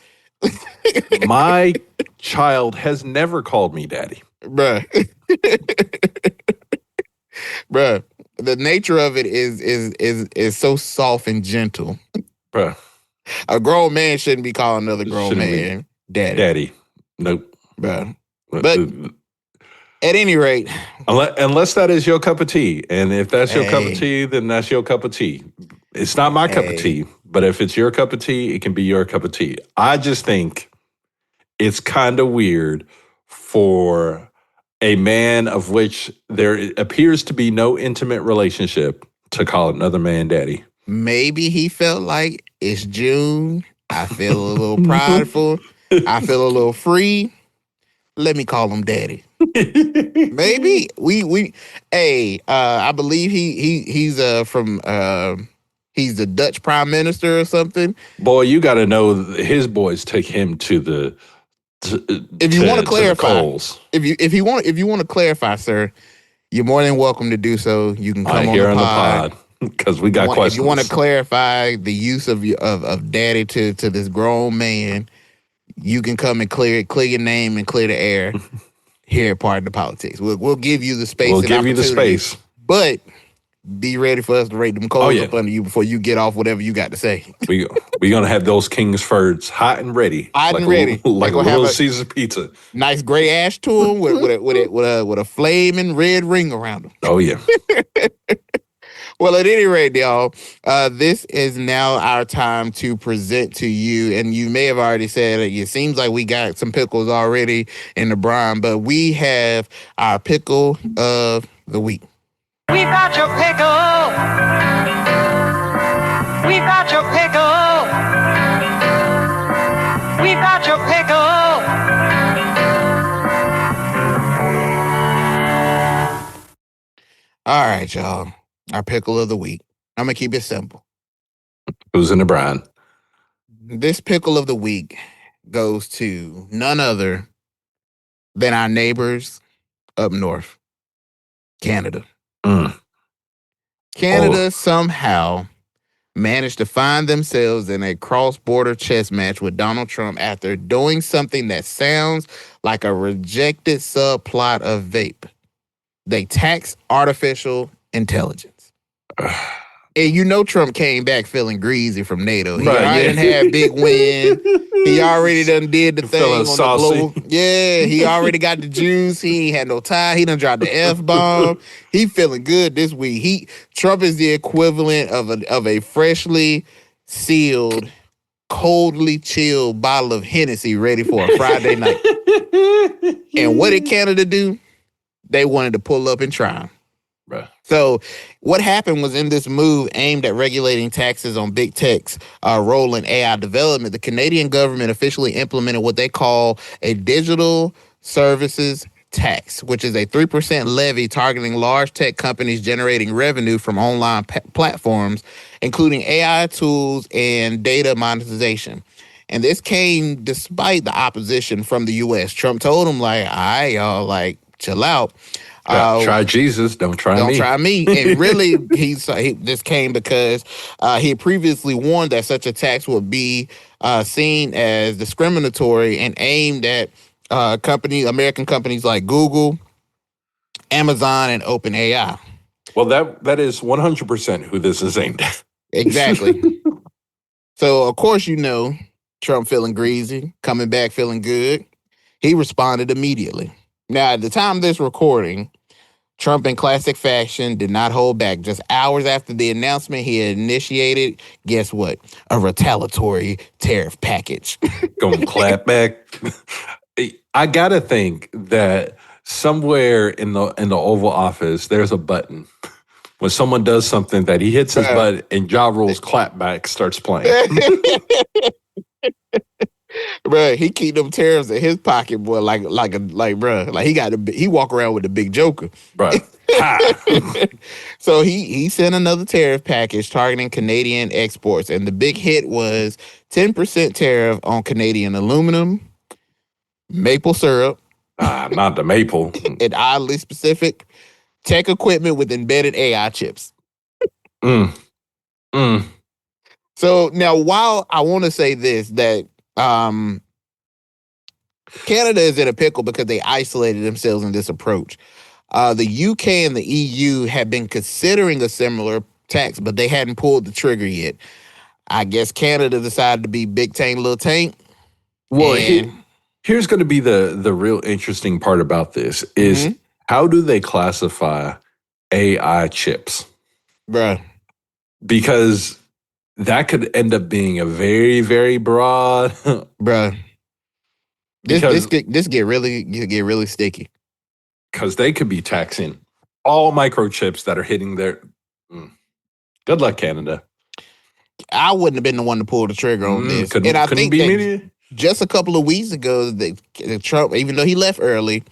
My child has never called me daddy. Bruh. Bruh. The nature of it is so soft and gentle. Bruh. A grown man shouldn't be calling another grown man daddy. Daddy. Nope. Bruh. But at any rate. Unless that is your cup of tea. And if that's your cup of tea, then that's your cup of tea. It's not my cup of tea. But if it's your cup of tea, it can be your cup of tea. I just think it's kind of weird for a man of which there appears to be no intimate relationship to call another man daddy. Maybe he felt like it's June. I feel a little prideful. I feel a little free. Let me call him daddy. Maybe I believe he's the Dutch prime minister or something. Boy, you got to know his boys take him to the. If you want to clarify, if you want to clarify, sir, you're more than welcome to do so. You can come on the pod because we got questions. If you want to clarify the use of daddy to this grown man, you can come and clear your name and clear the air here at Part of the Politics. We'll give you the space. We'll give you the space, but be ready for us to rate them coals up under you before you get off whatever you got to say. We're going to have those Kingsfords hot and ready. Like a Little Caesar pizza. Nice gray ash to them with a flaming red ring around them. Oh, yeah. Well, at any rate, y'all, this is now our time to present to you. And you may have already said it seems like we got some pickles already in the brine, but we have our pickle of the week. We've got your pickle. We've got your pickle. We've got your pickle. All right, y'all. Our pickle of the week. I'm going to keep it simple. Who's in the brine? This pickle of the week goes to none other than our neighbors up north, Canada. Canada somehow managed to find themselves in a cross-border chess match with Donald Trump after doing something that sounds like a rejected subplot of vape. They tax artificial intelligence. And you know Trump came back feeling greasy from NATO. He already done had big win. He already done did the thing on the global. Yeah, he already got the juice. He ain't had no tie. He done dropped the F-bomb. He feeling good this week. Trump is the equivalent of a freshly sealed, coldly chilled bottle of Hennessy ready for a Friday night. And what did Canada do? They wanted to pull up and try him. Right. So what happened was in this move aimed at regulating taxes on big tech's role in AI development, the Canadian government officially implemented what they call a digital services tax, which is a 3% levy targeting large tech companies generating revenue from online platforms, including AI tools and data monetization. And this came despite the opposition from the U.S. Trump told them, like, all right, y'all, like, chill out. Try Jesus, don't try me. Don't try me. And really, this came because he had previously warned that such a tax would be seen as discriminatory and aimed at American companies like Google, Amazon, and OpenAI. Well, that is 100% who this is aimed at. Exactly. So, of course, you know, Trump feeling greasy, coming back feeling good. He responded immediately. Now, at the time of this recording, Trump, in classic fashion, did not hold back. Just hours after the announcement, he had initiated, guess what? A retaliatory tariff package. Gonna clap back. I gotta think that somewhere in the Oval Office, there's a button. When someone does something that he hits his button and Ja Rule's clapback starts playing. Bruh, he keep them tariffs in his pocket, boy, bruh, like he walk around with the big joker. Bruh. So he sent another tariff package targeting Canadian exports, and the big hit was 10% tariff on Canadian aluminum, maple syrup. Not the maple. And oddly specific, tech equipment with embedded AI chips. So now, while I want to say this, that Canada is in a pickle because they isolated themselves in this approach. The UK and the EU have been considering a similar tax, but they hadn't pulled the trigger yet. I guess Canada decided to be big tank, little tank. Well, here's going to be the real interesting part about this is how do they classify AI chips? Bruh. Because that could end up being a very, very broad. Bruh. This get really sticky. Because they could be taxing all microchips that are hitting their. Good luck, Canada. I wouldn't have been the one to pull the trigger on this. And I think that just a couple of weeks ago, Trump, even though he left early,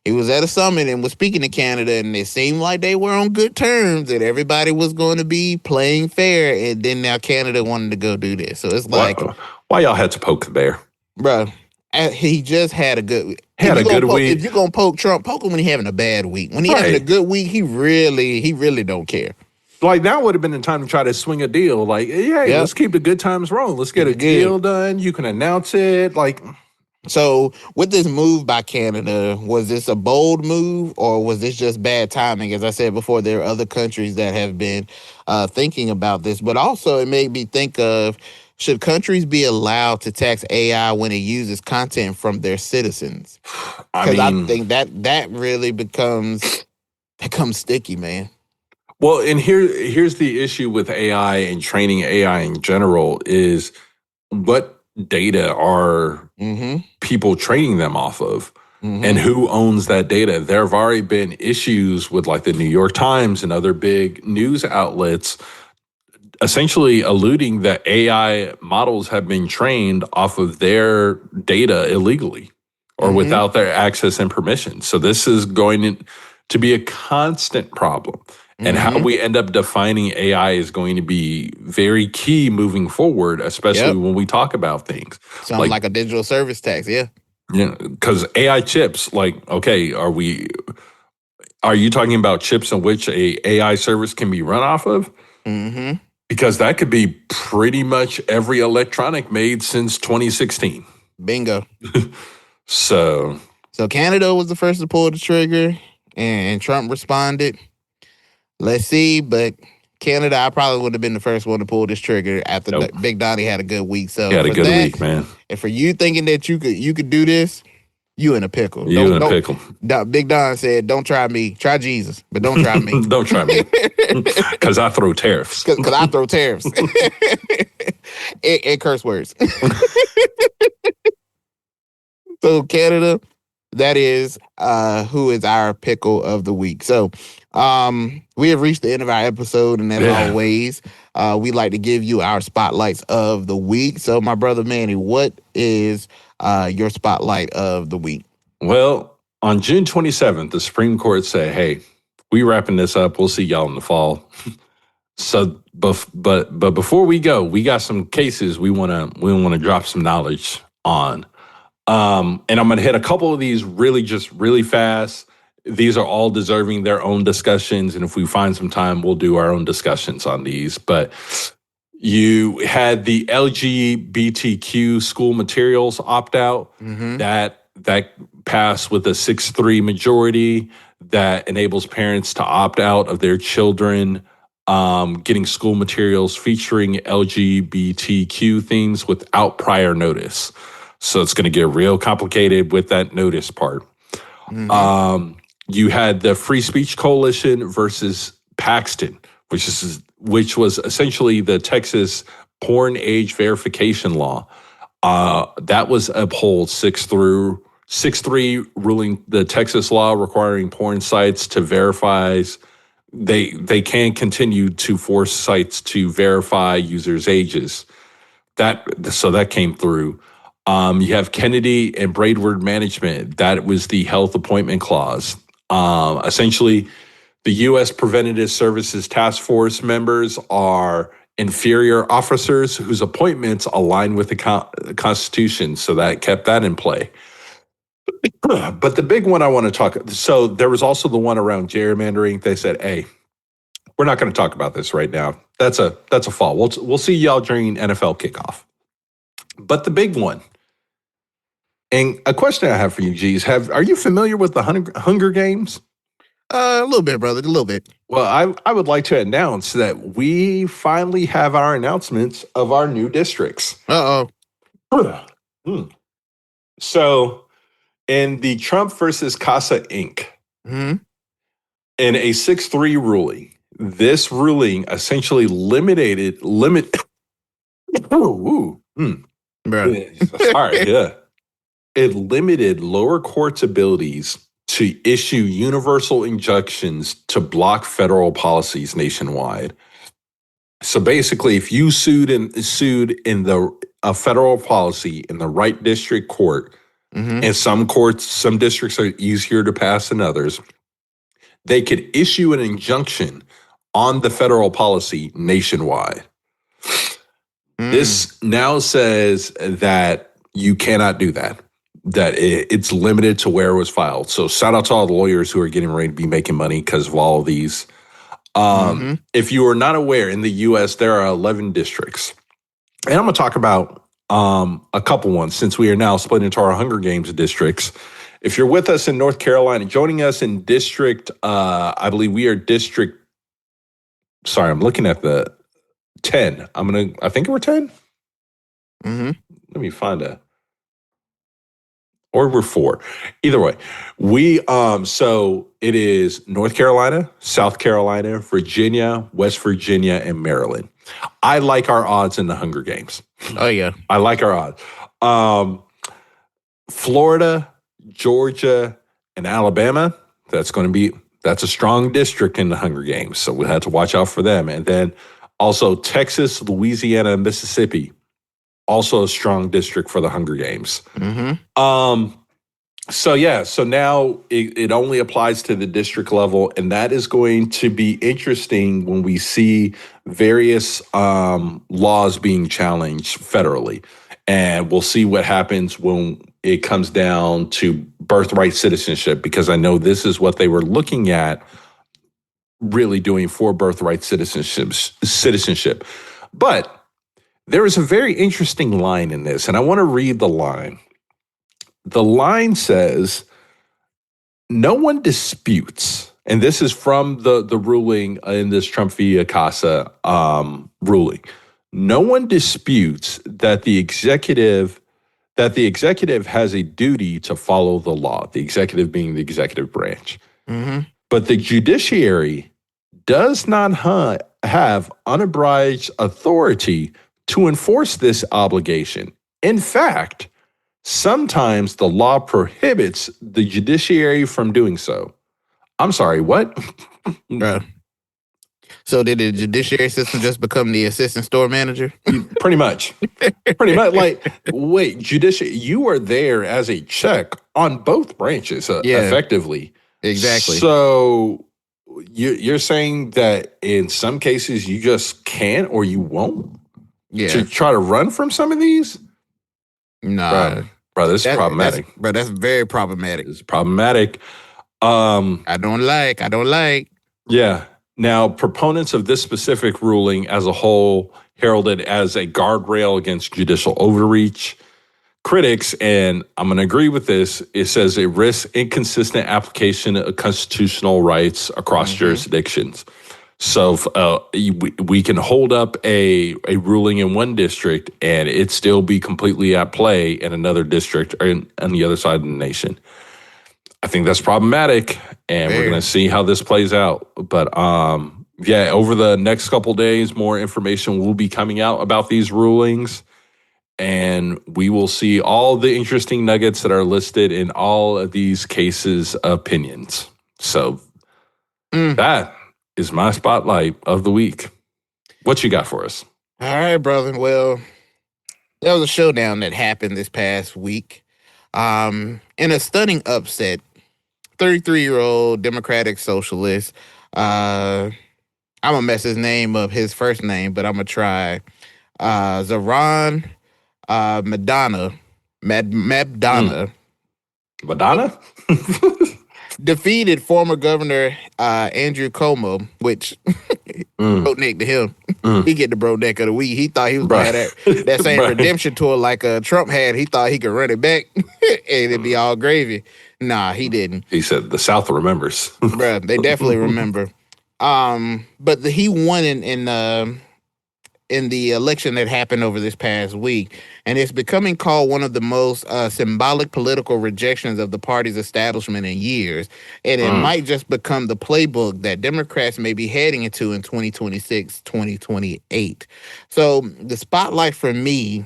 he was at a summit and was speaking to Canada, and it seemed like they were on good terms and everybody was going to be playing fair. And then now Canada wanted to go do this. So it's like, why y'all had to poke the bear, bro? He just had a good week. If you're gonna poke Trump, poke him when he's having a bad week. When he's having a good week, he really don't care. Like, that would have been the time to try to swing a deal. Like, hey, let's keep the good times rolling. Let's get a deal done. You can announce it. So with this move by Canada, was this a bold move or was this just bad timing? As I said before, there are other countries that have been thinking about this, but also it made me think of, should countries be allowed to tax AI when it uses content from their citizens? Because I think that really becomes sticky, man. Well, and here's the issue with AI and training AI in general is what data are people training them off of, and who owns that data? There have already been issues with like the New York Times and other big news outlets essentially alluding that AI models have been trained off of their data illegally or without their access and permission. So this is going to be a constant problem. And how we end up defining AI is going to be very key moving forward, especially when we talk about things. Sounds like a digital service tax, Yeah, because AI chips, okay, are you talking about chips in which a AI service can be run off of? Because that could be pretty much every electronic made since 2016. Bingo. So Canada was the first to pull the trigger, and Trump responded. Let's see, but Canada, I probably would have been the first one to pull this trigger after Big Donnie had a good week. So he had a good week, man. And for you thinking that you could do this, you in a pickle. You in a pickle. Big Don said, "Don't try me. Try Jesus, but don't try me. Don't try me, because I throw tariffs. Because I throw tariffs and curse words." So Canada, that is who is our pickle of the week. So we have reached the end of our episode, and as always, we like to give you our spotlights of the week. So my brother Manny, what is your spotlight of the week? Well, on June 27th, the Supreme Court said, hey, we wrapping this up. We'll see y'all in the fall. So, but before we go, we got some cases we want to drop some knowledge on. And I'm going to hit a couple of these really fast. These are all deserving their own discussions. And if we find some time, we'll do our own discussions on these. But you had the LGBTQ school materials opt-out. That passed with a 6-3 majority that enables parents to opt out of their children getting school materials featuring LGBTQ things without prior notice. So it's going to get real complicated with that notice part. You had the Free Speech Coalition versus Paxton, which was essentially the Texas porn age verification law. That was upheld 6-3 6-3 ruling the Texas law requiring porn sites to verify. They can continue to force sites to verify users' ages. So that came through. You have Kennedy and Braidward Management. That was the health appointment clause. Essentially, the U.S. Preventative Services Task Force members are inferior officers whose appointments align with the Constitution. So that kept that in play. But the big one I want to talk. So there was also the one around gerrymandering. They said, "Hey, we're not going to talk about this right now. That's a fall. We'll see y'all during NFL kickoff." But the big one, and a question I have for you, G's, are you familiar with the Hunger Games? A little bit, brother, a little bit. Well, I would like to announce that we finally have our announcements of our new districts. So, in the Trump versus Casa Inc., in a 6-3 ruling, this ruling essentially it limited lower courts' abilities to issue universal injunctions to block federal policies nationwide. So basically, if you sued in a federal policy in the right district court, and some districts are easier to pass than others, they could issue an injunction on the federal policy nationwide. This now says that you cannot do that. That it's limited to where it was filed. So shout out to all the lawyers who are getting ready to be making money because of all of these. If you are not aware, in the U.S., there are 11 districts. And I'm going to talk about a couple ones since we are now split into our Hunger Games districts. If you're with us in North Carolina, joining us in district, I believe we are district, I'm looking at the 10. I think we're 10. Let me find that. Or we're 4. Either way, so it is North Carolina, South Carolina, Virginia, West Virginia, and Maryland. I like our odds in the Hunger Games. Oh, yeah. I like our odds. Florida, Georgia, and Alabama, that's a strong district in the Hunger Games. So we had to watch out for them. And then also Texas, Louisiana, and Mississippi. Also a strong district for the Hunger Games. So now it only applies to the district level, and that is going to be interesting when we see various laws being challenged federally. And we'll see what happens when it comes down to birthright citizenship, because I know this is what they were looking at really doing for birthright citizenship. But there is a very interesting line in this, and I want to read the line. The line says, no one disputes, and this is from the ruling in this Trump v. Casa ruling. No one disputes that the executive has a duty to follow the law, the executive being the executive branch. But the judiciary does not have unabridged authority to enforce this obligation. In fact, sometimes the law prohibits the judiciary from doing so. I'm sorry, what? So did the judiciary system just become the assistant store manager? Pretty much. Like, wait, judiciary, you are there as a check on both branches, effectively. Exactly. So you're saying that in some cases you just can't or you won't? To try to run from some of these? Nah. Bro, this is problematic. That's very problematic. It's problematic. I don't like. Yeah. Now, proponents of this specific ruling as a whole herald it as a guardrail against judicial overreach. Critics, and I'm going to agree with this, it says it risks inconsistent application of constitutional rights across jurisdictions. So we can hold up a ruling in one district and it still be completely at play in another district or on the other side of the nation. I think that's problematic, and we're going to see how this plays out. But over the next couple days, more information will be coming out about these rulings. And we will see all the interesting nuggets that are listed in all of these cases' opinions. So that is my spotlight of the week. What you got for us? All right, brother. Well, there was a showdown that happened this past week. In a stunning upset, 33-year-old Democratic Socialist, I'm going to mess his name up, his first name, but I'm going to try. Zoran Madonna. Madonna? Defeated former Governor Andrew Cuomo, which bro neck to him. He get the bro neck of the week. He thought he was going to have that same redemption tour like Trump had. He thought he could run it back and it'd be all gravy. Nah, he didn't. He said the South remembers. Bruh, they definitely remember. But he won in the election that happened over this past week, and it's becoming called one of the most symbolic political rejections of the party's establishment in years. And it might just become the playbook that Democrats may be heading into in 2026, 2028. So the spotlight for me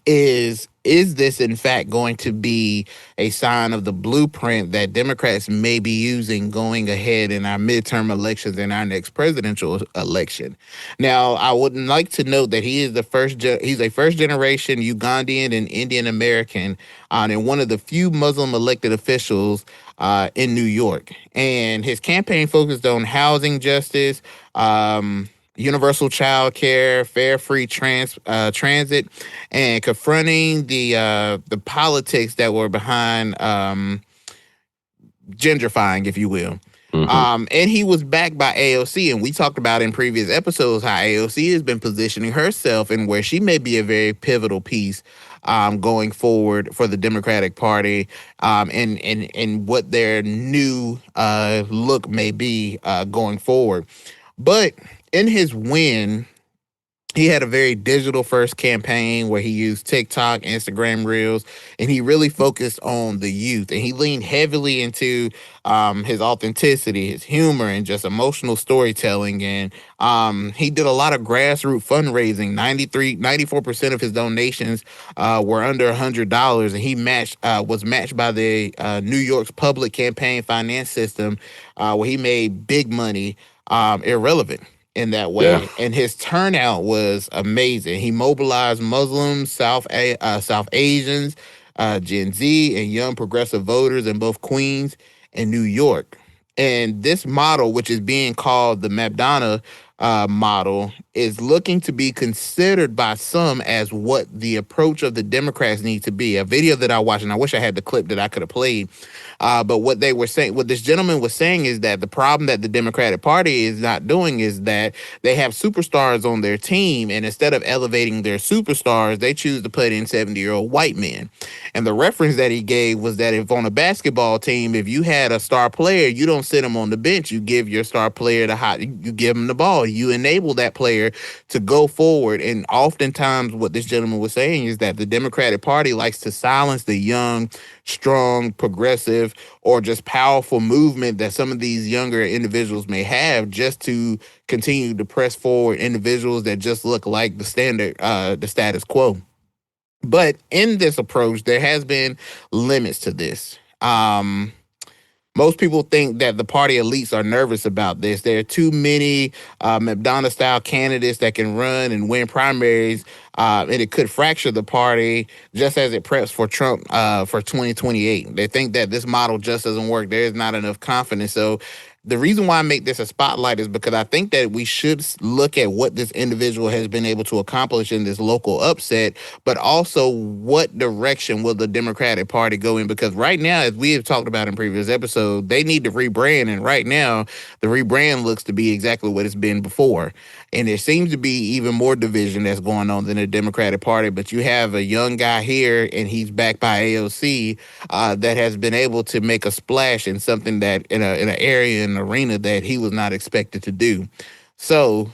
is this in fact going to be a sign of the blueprint that Democrats may be using going ahead in our midterm elections and our next presidential election? Now, I would like to note that he is he's a first generation Ugandan and Indian American and one of the few Muslim elected officials in New York. And his campaign focused on housing justice, universal child care, fair, free transit, and confronting the politics that were behind gentrifying, if you will. And he was backed by AOC, and we talked about in previous episodes how AOC has been positioning herself and where she may be a very pivotal piece going forward for the Democratic Party, and what their new look may be going forward. But in his win, he had a very digital first campaign where he used TikTok, Instagram Reels, and he really focused on the youth. And he leaned heavily into his authenticity, his humor, and just emotional storytelling. And he did a lot of grassroots fundraising. 94% of his donations were under $100, and he was matched by the New York's public campaign finance system, where he made big money irrelevant in that way. Yeah. And his turnout was amazing. He mobilized Muslims, South Asians, Gen Z, and young progressive voters in both Queens and New York. And this model, which is being called the Madonna model, is looking to be considered by some as what the approach of the Democrats need to be. A video that I watched, and I wish I had the clip that I could have played, but what they were saying, what this gentleman was saying, is that the problem that the Democratic Party is not doing is that they have superstars on their team, and instead of elevating their superstars, they choose to put in 70-year-old white men. And the reference that he gave was that if on a basketball team, if you had a star player, you don't sit him on the bench. You give your star player you give him the ball. You enable that player to go forward. And oftentimes what this gentleman was saying is that the Democratic Party likes to silence the young, strong, progressive, or just powerful movement that some of these younger individuals may have, just to continue to press forward individuals that just look like the standard, the status quo. But in this approach, there has been limits to this. Most people think that the party elites are nervous about this. There are too many Madonna-style candidates that can run and win primaries, and it could fracture the party just as it preps for Trump for 2028. They think that this model just doesn't work. There is not enough confidence. So the reason why I make this a spotlight is because I think that we should look at what this individual has been able to accomplish in this local upset, but also what direction will the Democratic Party go in? Because right now, as we have talked about in previous episodes, they need to rebrand. And right now, the rebrand looks to be exactly what it's been before. And there seems to be even more division that's going on than the Democratic Party. But you have a young guy here, and he's backed by AOC, that has been able to make a splash in something that in an area, in an arena that he was not expected to do. So,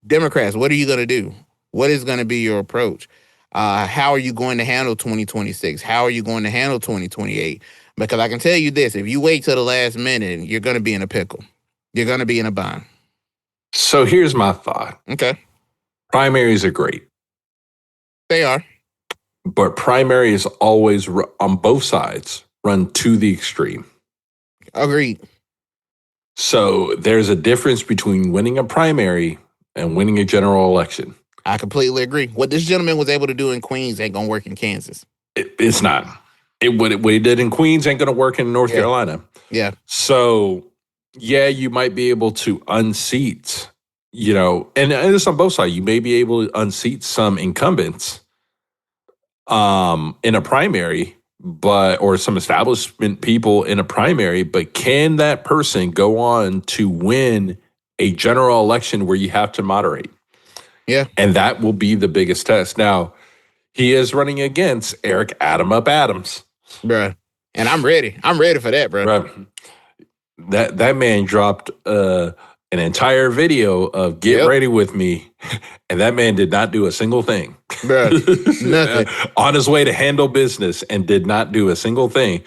Democrats, what are you going to do? What is going to be your approach? How are you going to handle 2026? How are you going to handle 2028? Because I can tell you this, if you wait till the last minute, you're going to be in a pickle. You're going to be in a bind. So here's my thought. Okay. Primaries are great. They are. But primaries always, on both sides, run to the extreme. Agreed. So there's a difference between winning a primary and winning a general election. I completely agree. What this gentleman was able to do in Queens ain't going to work in Kansas. It's not. What he did in Queens ain't going to work in North Carolina. Yeah. So, yeah, you might be able to unseat, and it's on both sides. You may be able to unseat some incumbents in a primary, or some establishment people in a primary, but can that person go on to win a general election where you have to moderate? Yeah. And that will be the biggest test. Now, he is running against Eric Adams. Bruh. And I'm ready. I'm ready for that, bro. Bruh. That man dropped an entire video of "Get Ready with Me," and that man did not do a single thing. Bruh, nothing. On his way to handle business and did not do a single thing.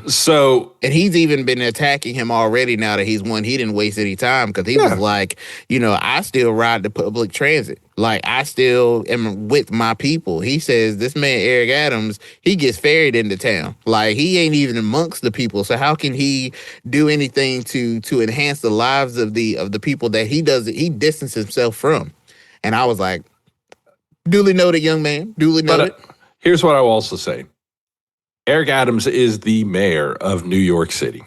So, and he's even been attacking him already now that he's won. He didn't waste any time because he was like, I still ride the public transit. Like, I still am with my people. He says this man, Eric Adams, he gets ferried into town. Like, he ain't even amongst the people. So how can he do anything to enhance the lives of the people that he distances himself from? And I was like, duly noted, young man. Duly noted. But here's what I will also say. Eric Adams is the mayor of New York City.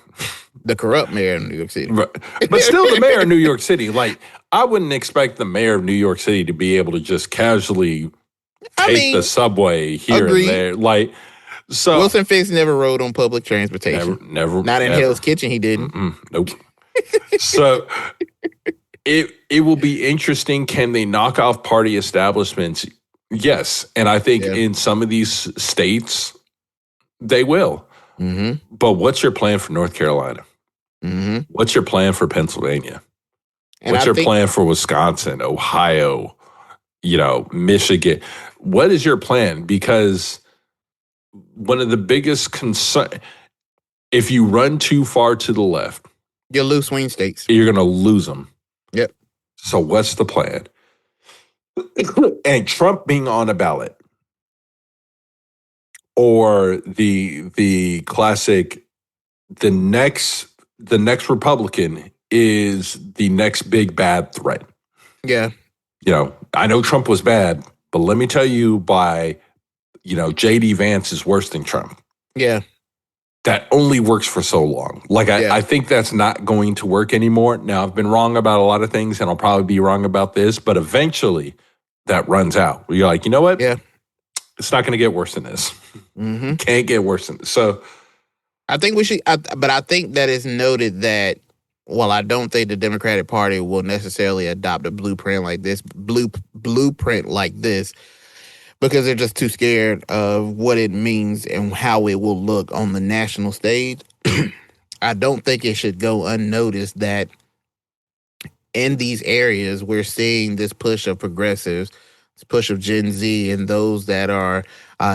The corrupt mayor of New York City. But still the mayor of New York City. Like, I wouldn't expect the mayor of New York City to be able to just casually take the subway here and there. Like, so Wilson Fisk never rode on public transportation. Never. Not in Hell's Kitchen, he didn't. Nope. So it will be interesting. Can they knock off party establishments? Yes. And I think in some of these states, they will. Mm-hmm. But what's your plan for North Carolina? Mm-hmm. What's your plan for Pennsylvania? And what's your plan for Wisconsin, Ohio, Michigan? What is your plan? Because one of the biggest concerns, if you run too far to the left, you'll lose swing states. You're going to lose them. Yep. So what's the plan? And Trump being on a ballot, or the classic, the next Republican is the next big bad threat. Yeah. I know Trump was bad, but let me tell you, J.D. Vance is worse than Trump. Yeah. That only works for so long. I think that's not going to work anymore. Now, I've been wrong about a lot of things, and I'll probably be wrong about this, but eventually that runs out. You're like, you know what? Yeah. It's not going to get worse than this. Mm-hmm. Can't get worse than this. So I think we should, but I think that it's noted that, I don't think the Democratic Party will necessarily adopt a blueprint like this, because they're just too scared of what it means and how it will look on the national stage. I don't think it should go unnoticed that in these areas, we're seeing this push of progressives, this push of Gen Z, and those that are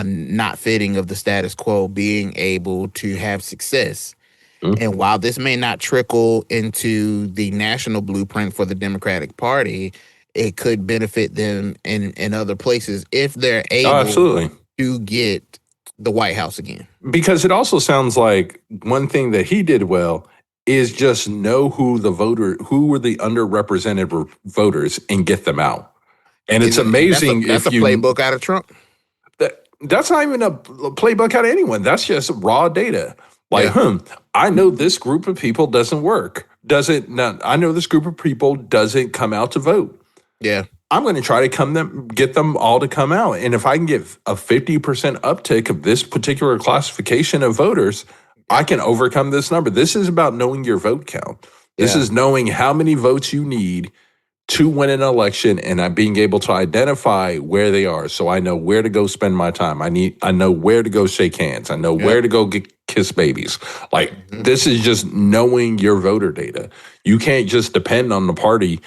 not fitting of the status quo being able to have success. Mm-hmm. And while this may not trickle into the national blueprint for the Democratic Party, it could benefit them in other places if they're able to get the White House again. Because it also sounds like one thing that he did well is just know who were the underrepresented voters and get them out. And it's amazing. That's a playbook out of Trump. That's not even a playbook out of anyone. That's just raw data. I know this group of people doesn't work. I know this group of people doesn't come out to vote. Yeah. I'm going to try to get them all to come out. And if I can get a 50% uptick of this particular classification of voters, I can overcome this number. This is about knowing your vote count. This is knowing how many votes you need to win an election, and being able to identify where they are. So I know where to go spend my time. I know where to go shake hands. I know where to go kiss babies. This is just knowing your voter data. You can't just depend on the party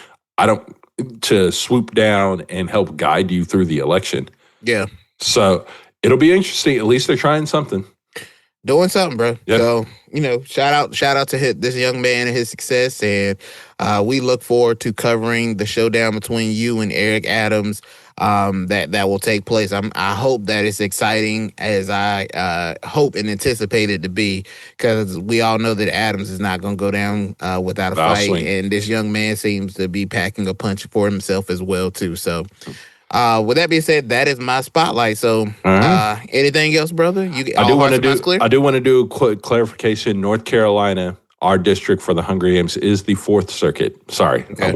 to swoop down and help guide you through the election. Yeah. So it'll be interesting. At least they're trying something. doing something, bro. Yep. So, shout out to this young man and his success. And we look forward to covering the showdown between you and Eric Adams that will take place. I hope that it's exciting as I hope and anticipate it to be, because we all know that Adams is not going to go down without a fight. Swing. And this young man seems to be packing a punch for himself as well, too. So, with that being said, that is my spotlight. So, anything else, brother? I do want to do a quick clarification. North Carolina, our district for the Hunger Games, is the Fourth Circuit. Sorry, okay.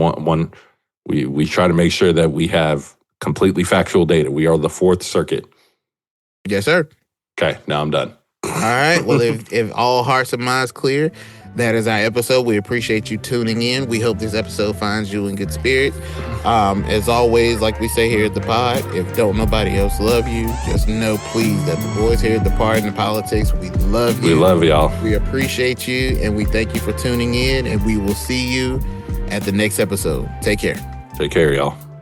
We try to make sure that we have completely factual data. We are the Fourth Circuit. Yes, sir. Okay, now I'm done. All right. Well, if all hearts and minds clear, that is our episode. We appreciate you tuning in. We hope this episode finds you in good spirits. As always, like we say here at the pod, if don't nobody else love you, just know, please, that the boys here at the Pod and the Politics, we love you. We love y'all. We appreciate you, and we thank you for tuning in, and we will see you at the next episode. Take care. Take care, y'all.